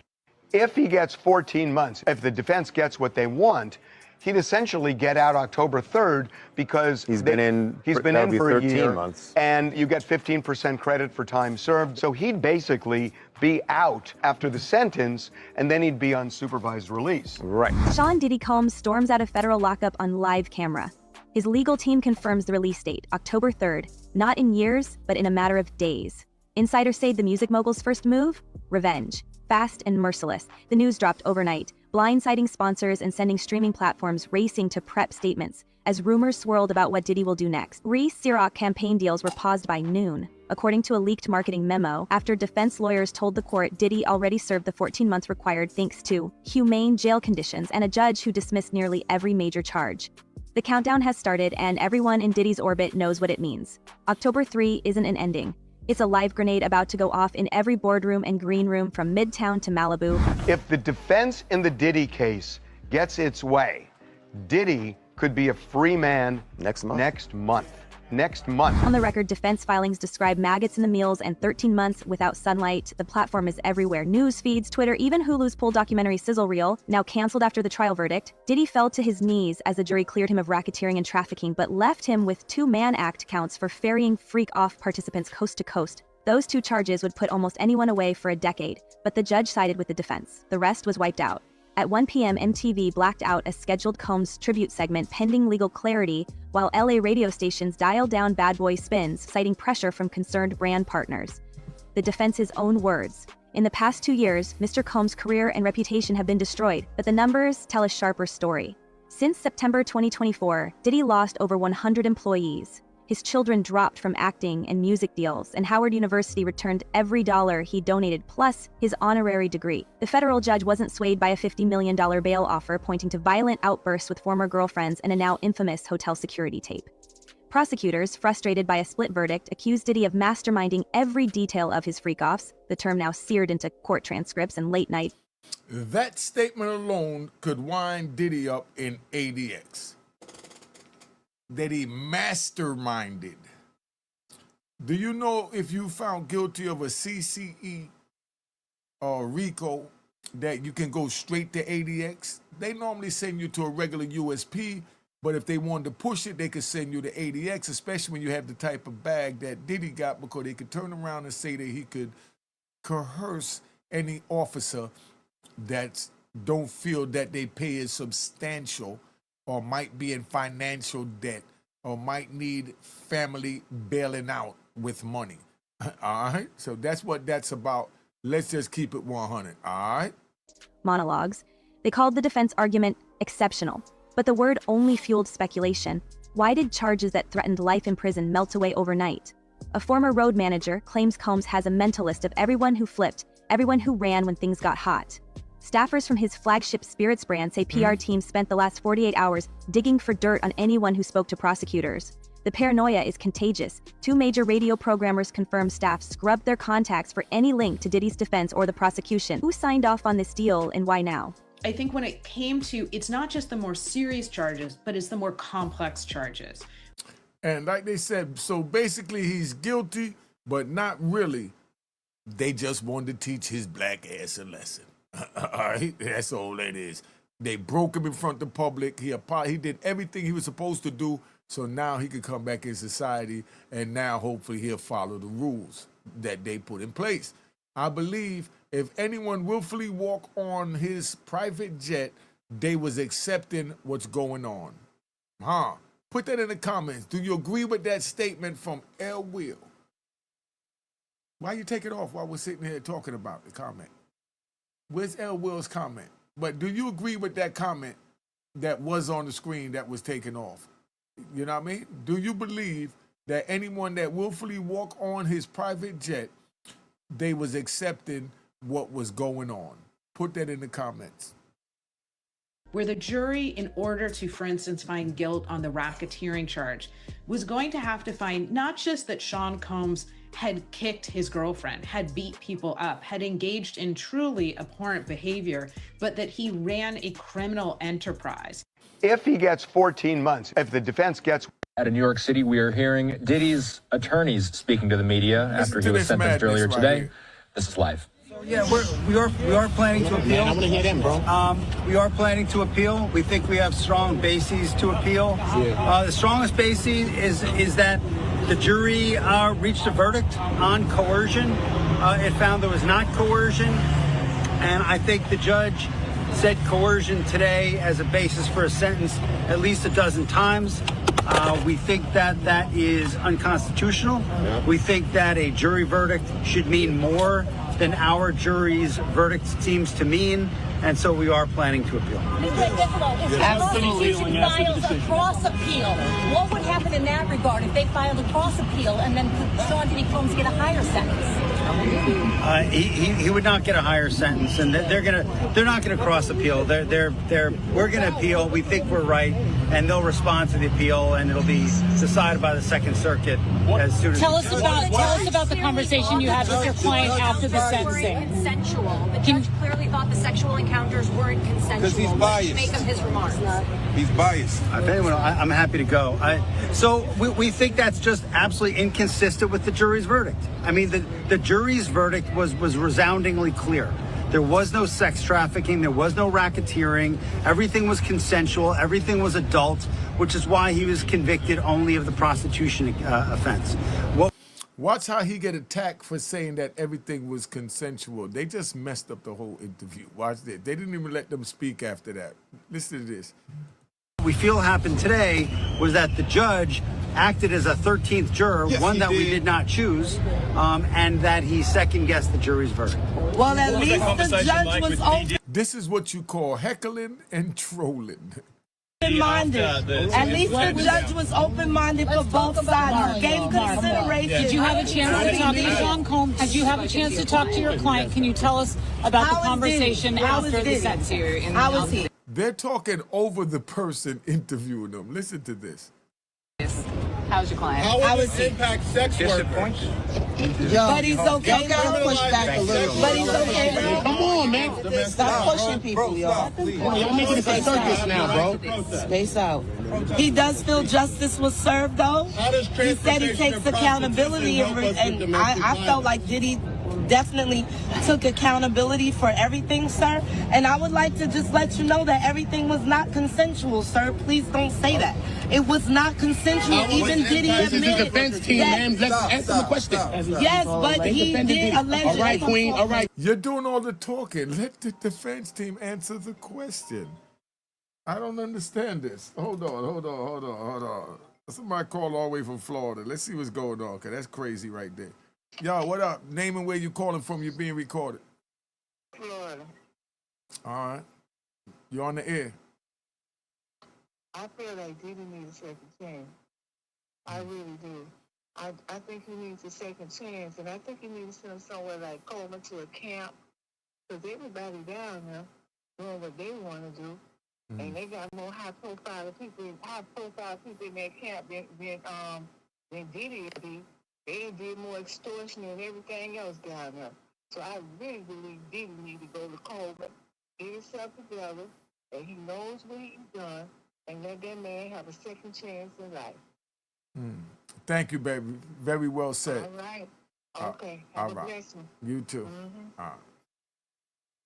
If he gets 14 months, if the defense gets what they want, he'd essentially get out October 3rd because he's been in for a year, months. And you get 15% credit for time served. So he'd basically be out after the sentence, and then he'd be on supervised release. Right. Sean Diddy Combs storms out of federal lockup on live camera. His legal team confirms the release date, October 3rd, not in years, but in a matter of days. Insiders say the music mogul's first move? Revenge. Fast and merciless. The news dropped overnight, blindsiding sponsors and sending streaming platforms racing to prep statements as rumors swirled about what Diddy will do next. Reese-Ciroc campaign deals were paused by noon, according to a leaked marketing memo, after defense lawyers told the court Diddy already served the 14 months required thanks to humane jail conditions and a judge who dismissed nearly every major charge. The countdown has started, and everyone in Diddy's orbit knows what it means. October 3 isn't an ending. It's a live grenade about to go off in every boardroom and green room from Midtown to Malibu. If the defense in the Diddy case gets its way, Diddy could be a free man next month. On the record, defense filings describe maggots in the meals and 13 months without sunlight. The platform is everywhere. News feeds, Twitter, even Hulu's pull documentary Sizzle Reel, now canceled after the trial verdict. Diddy fell to his knees as the jury cleared him of racketeering and trafficking, but left him with 2 Mann Act counts for ferrying freak-off participants coast to coast. Those 2 charges would put almost anyone away for a decade, but the judge sided with the defense. The rest was wiped out. At 1 p.m., MTV blacked out a scheduled Combs tribute segment pending legal clarity, while LA radio stations dialed down bad boy spins, citing pressure from concerned brand partners. The defense's own words: "In the past 2 years, Mr. Combs' career and reputation have been destroyed, but the numbers tell a sharper story." Since September 2024, Diddy lost over 100 employees. His children dropped from acting and music deals, and Howard University returned every dollar he donated, plus his honorary degree. The federal judge wasn't swayed by a $50 million bail offer, pointing to violent outbursts with former girlfriends and a now infamous hotel security tape. Prosecutors, frustrated by a split verdict, accused Diddy of masterminding every detail of his freak-offs, the term now seared into court transcripts and late-night. That statement alone could wind Diddy up in ADX. That he masterminded. Do you know if you found guilty of a CCE or RICO that you can go straight to ADX? They normally send you to a regular USP, but if they wanted to push it, they could send you to ADX, especially when you have the type of bag that Diddy got, because they could turn around and say that he could coerce any officer that don't feel that they pay is substantial, or might be in financial debt, or might need family bailing out with money. All right? So that's what that's about. Let's just keep it 100. All right? Monologues. They called the defense argument exceptional, but the word only fueled speculation. Why did charges that threatened life in prison melt away overnight? A former road manager claims Combs has a mental list of everyone who flipped, everyone who ran when things got hot. Staffers from his flagship Spirits brand say PR teams spent the last 48 hours digging for dirt on anyone who spoke to prosecutors. The paranoia is contagious. 2 major radio programmers confirm staff scrubbed their contacts for any link to Diddy's defense or the prosecution. Who signed off on this deal and why now? I think when it came to, it's not just the more serious charges, but it's the more complex charges. And like they said, so basically he's guilty, but not really. They just wanted to teach his black ass a lesson. All right, that's all that is. They broke him in front of the public. He did everything he was supposed to do, so now he could come back in society, and now hopefully he'll follow the rules that they put in place. I believe if anyone willfully walk on his private jet, they was accepting what's going on. Put that in the comments. Do you agree with that statement from L. Will? Why you take it off while we're sitting here talking about the comment? Where's L. Will's comment? But do you agree with that comment that was on the screen that was taken off? You know what I mean? Do you believe that anyone that willfully walk on his private jet, they was accepting what was going on? Put that in the comments. Where the jury, in order to, for instance, find guilt on the racketeering charge, was going to have to find not just that Sean Combs had kicked his girlfriend, had beat people up, had engaged in truly abhorrent behavior, but that he ran a criminal enterprise. If he gets 14 months, if the defense gets... Out of New York City, we are hearing Diddy's attorneys speaking to the media after he was sentenced earlier today. This is live. Yeah, we are planning to appeal. I want to hear them, bro. We are planning to appeal. We think we have strong bases to appeal. The strongest basis is that the jury reached a verdict on coercion. It found there was not coercion, and I think the judge said coercion today as a basis for a sentence at least a dozen times. We think that is unconstitutional. We think that a jury verdict should mean more than our jury's verdict seems to mean, and so we are planning to appeal. Absolutely. Files a cross appeal. What would happen in that regard if they filed a cross appeal and then Sean Diddy Combs get a higher sentence? He would not get a higher sentence, and they're not gonna cross appeal. We're gonna appeal. We think we're right, and they'll respond to the appeal, and it'll be decided by the Second Circuit as soon as. Tell us about the conversation you had with your client after the sentencing. Consensual. The judge clearly thought the sexual encounters weren't consensual. Because he's biased. Make of his remarks. He's biased. I'm happy to go. So we think that's just absolutely inconsistent with the jury's verdict. I mean, the jury's verdict was resoundingly clear. There was no sex trafficking. There was no racketeering. Everything was consensual. Everything was adult, which is why he was convicted only of the prostitution offense. Watch how he get attacked for saying that everything was consensual. They just messed up the whole interview. Watch this. They didn't even let them speak after that. Listen to this. What we feel happened today was that the judge acted as a 13th juror, one that we did not choose, and that he second-guessed the jury's verdict. Well, at least the judge was open. This is what you call heckling and trolling. Open-minded. At least the judge was open-minded for both sides. He gave consideration. Did you have a chance to talk to Sean Combs? Did you have a chance to talk to your client? Can you tell us about the conversation after the sentencing? How was he? They're talking over the person interviewing them. Listen to this. How's your client? How would this impact sex workers? But he's okay though. Push back a little. But he's okay though. Come on, man. Stop pushing people, y'all. Y'all making it a circus now, bro. Space out. He does feel justice was served though. He said he takes accountability, and I felt like Diddy definitely took accountability for everything, sir. And I would like to just let you know that everything was not consensual, sir. Please don't say that. It was not consensual. Even Diddy admitted. This is the defense team, man. Let's answer the question. Yes, but he did allegedly. All right, Queen. All right. You're doing all the talking. Let the defense team answer the question. I don't understand this. Hold on. Somebody called all the way from Florida. Let's see what's going on, because that's crazy right there. Yo, what up? Name and where you calling from. You're being recorded. Florida. All right. You're on the air. I feel like Diddy needs a second chance. I really do. I think he needs a second chance, and I think he needs to send somewhere like Coleman to a camp, because everybody down there doing what they want to do, and they got more high-profile people in that camp than Diddy did. They did more extortion and everything else down there. So I really believe Diddy need to go to Coleman, get himself together, and he knows what he's done, and let that man have a second chance in life. Thank you, baby. Very well said. All right. Okay. Have a blessing. You too. All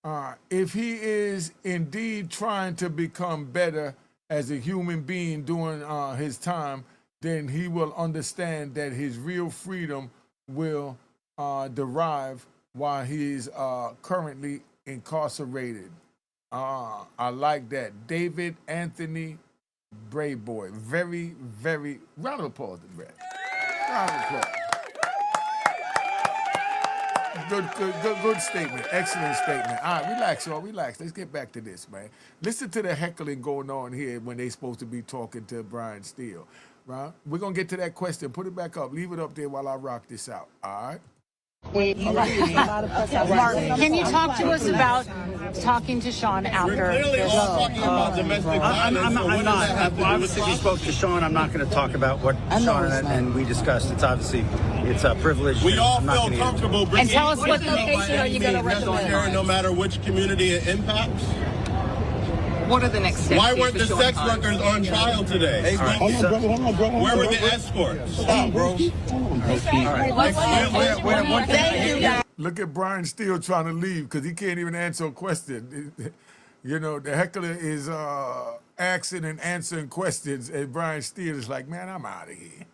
right. If he is indeed trying to become better as a human being during his time, then he will understand that his real freedom will derive while he is currently incarcerated. I like that. David Anthony Brayboy. Very, very, round of applause to Brad. Round of applause. Good statement. Excellent statement. All right, relax, y'all. Relax. Let's get back to this, man. Listen to the heckling going on here when they're supposed to be talking to Brian Steele. Right? We're going to get to that question. Put it back up. Leave it up there while I rock this out. All right? Mark, can you talk to us about talking to Sean after this? I'm not. Obviously, we spoke to Sean. I'm not going to talk about what Sean and we discussed. It's obviously, it's a privilege. We all feel comfortable bringing and tell us what location are you going to recommend? No matter which community it impacts. What are the next steps? Why weren't the sex workers on trial today? Hey, hold on, bro. Where were the escorts? Stop, bro. Look at Brian Steele trying to leave because he can't even answer a question. You know, the heckler is asking and answering questions, and Brian Steele is like, man, I'm out of here.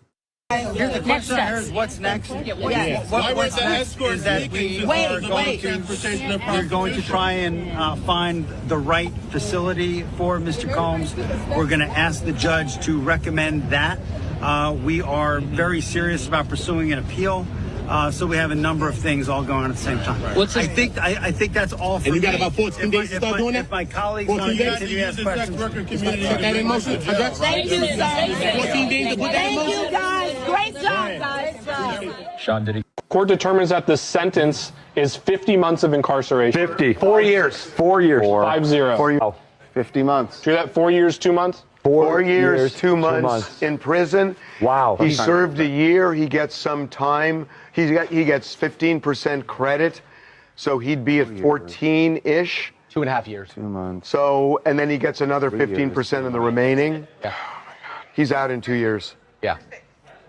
The question I heard is what's next? What's next is that we're going to try and find the right facility for Mr. Combs. We're going to ask the judge to recommend that. We are very serious about pursuing an appeal. So we have a number of things all going on at the same time. I think that's all for and you got me. about 14 days to start doing that? If my colleagues want to continue to ask questions. That in motion. Thank you, sir. 14 days to put that in motion. Thank you, guys. Great job, guys. Sean Diddy. Court determines that the sentence is 50 months of incarceration. 50. 4 years. 4 years. 5-0. 4 years. 50 months. Do that 4 years, 2 months? 4 years, 2 months in prison. Wow. He served a year. He gets some time. He gets 15% credit, so he'd be at 14-ish. 2.5 years. 2 months. So, and then he gets another 15% of the remaining. Yeah. He's out in 2 years. Yeah.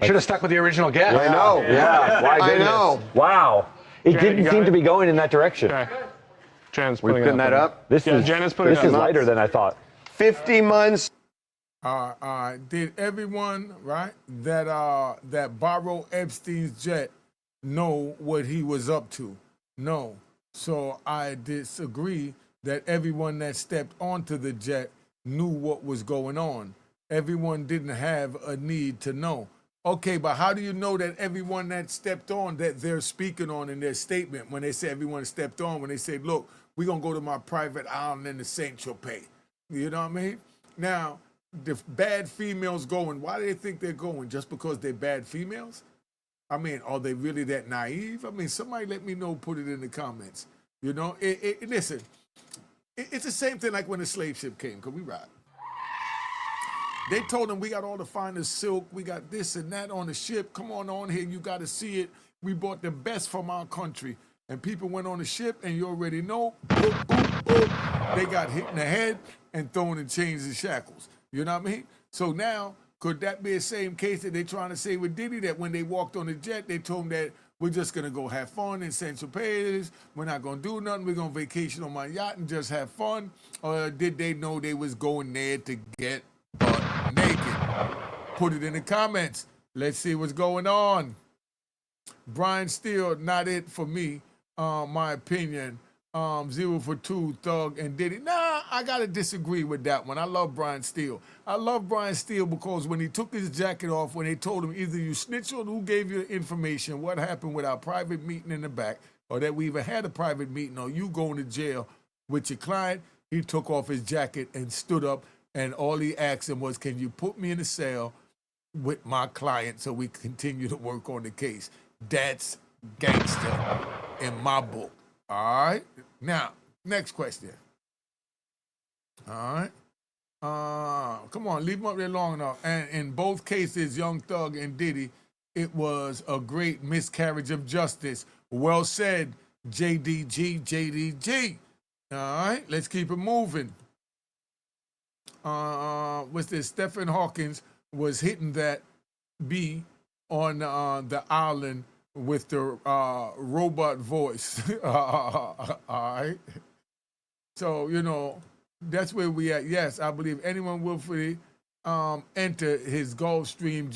Should have stuck with the original guess. I know. Yeah. Why I know. Wow. It didn't seem to be going in that direction. Okay. Jan's We're putting that up. This is putting lighter than I thought. 50 months. Did everyone, right, that borrowed Epstein's jet know what he was up to? No. So I disagree that everyone that stepped onto the jet knew what was going on. Everyone didn't have a need to know. Okay, but how do you know that everyone that stepped on, that they're speaking on in their statement, when they say everyone stepped on, when they say, look, we're going to go to my private island in the St. Tropez. You know what I mean? Now, the bad females going, why do they think they're going? Just because they're bad females? I mean, are they really that naive? I mean, somebody let me know, put it in the comments. You know, listen, it's the same thing like when the slave ship came, because we ride. They told them we got all the finest silk, we got this and that on the ship. Come on here, you got to see it. We brought the best from our country. And people went on the ship, and you already know, boop, boop, boop. They got hit in the head and thrown in chains and shackles. You know what I mean? So now, could that be the same case that they're trying to say with Diddy, that when they walked on the jet, they told him that we're just going to go have fun in St. Tropez. We're not going to do nothing. We're going to vacation on my yacht and just have fun. Or did they know they was going there to get naked? Put it in the comments. Let's see what's going on. Brian Steele, not it for me. My opinion. 0 for 2, Thug and Diddy. Nah, I gotta disagree with that one. I love Brian Steele. I love Brian Steele because when he took his jacket off, when they told him either you snitch on who gave you the information, what happened with our private meeting in the back, or that we even had a private meeting, or you going to jail with your client, he took off his jacket and stood up, and all he asked him was, can you put me in a cell with my client so we continue to work on the case? That's gangster in my book. All right. Now, next question. All right. Come on, leave them up there long enough. And in both cases, Young Thug and Diddy, it was a great miscarriage of justice. Well said, JDG. All right, let's keep it moving. What's this? Stephen Hawkins was hitting that B on the island with the robot voice. All right. So, you know, that's where we at. Yes, I believe anyone willfully enter his Gulfstream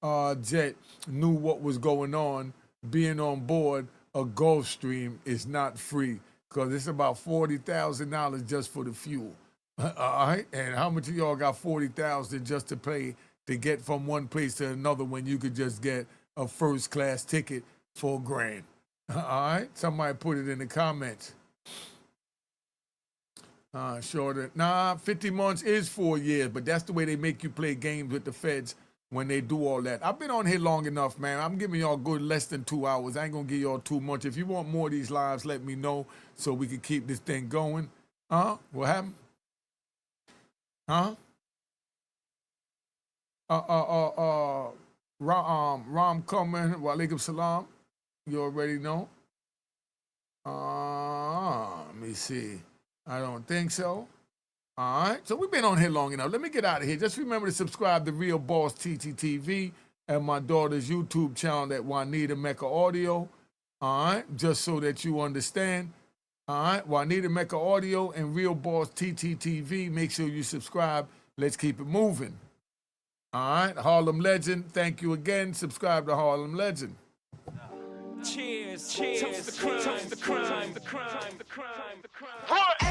G554 jet knew what was going on. Being on board a Gulfstream is not free because it's about $40,000 just for the fuel. All right. And how much of y'all got $40,000 just to pay to get from one place to another when you could just get a first class ticket for $1,000? All right, somebody put it in the comments. Shorter. Nah, 50 months is 4 years, but that's the way they make you play games with the feds when they do all that. I've been on here long enough, man. I'm giving y'all good less than 2 hours. I ain't gonna give y'all too much. If you want more of these lives, let me know so we can keep this thing going. What happened? Ram coming, wa alaikum salam. You already know. Let me see. I don't think so. All right. So we've been on here long enough. Let me get out of here. Just remember to subscribe to Real Boss TTTV and my daughter's YouTube channel at Juanita Mecca Audio. All right. Just so that you understand. All right. Juanita Mecca Audio and Real Boss TTTV. Make sure you subscribe. Let's keep it moving. All right. Harlem Legend. Thank you again. Subscribe to Harlem Legend. Cheers, cheers, toast the crime, toast the crime, the crime, the crime, the crime. What?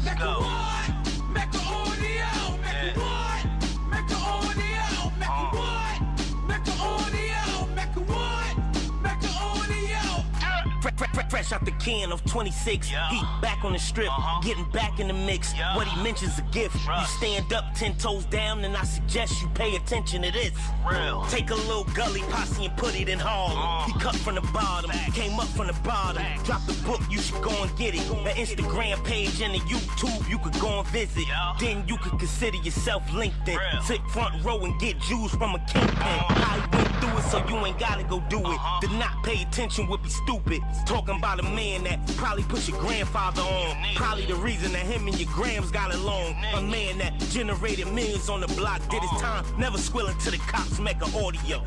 Mecca what? Mecca audio, Mecca what? Mecca audio, Mecca what? Mecca audio, Mecca what? Mecca audio. Fresh out the can of 26, he back on the strip, getting back in the mix. What he mentions a gift. You stand up 10 toes down, and I suggest you pay attention to this. Take a little gully posse and put it in Harlem. He cut from the bottom, came up from the bottom. Drop the book, you should go and get it. The Instagram page and the YouTube, you could go and visit. Then you could consider yourself linked in. Sit front row and get Jews from a kingpin. I went through it, so you ain't gotta go do it. To not pay attention would be stupid. Talking about a man that probably put your grandfather on. Probably the reason that him and your grams got along. A man that generated millions on the block, did his time, never squealing to the cops, Mecca audio.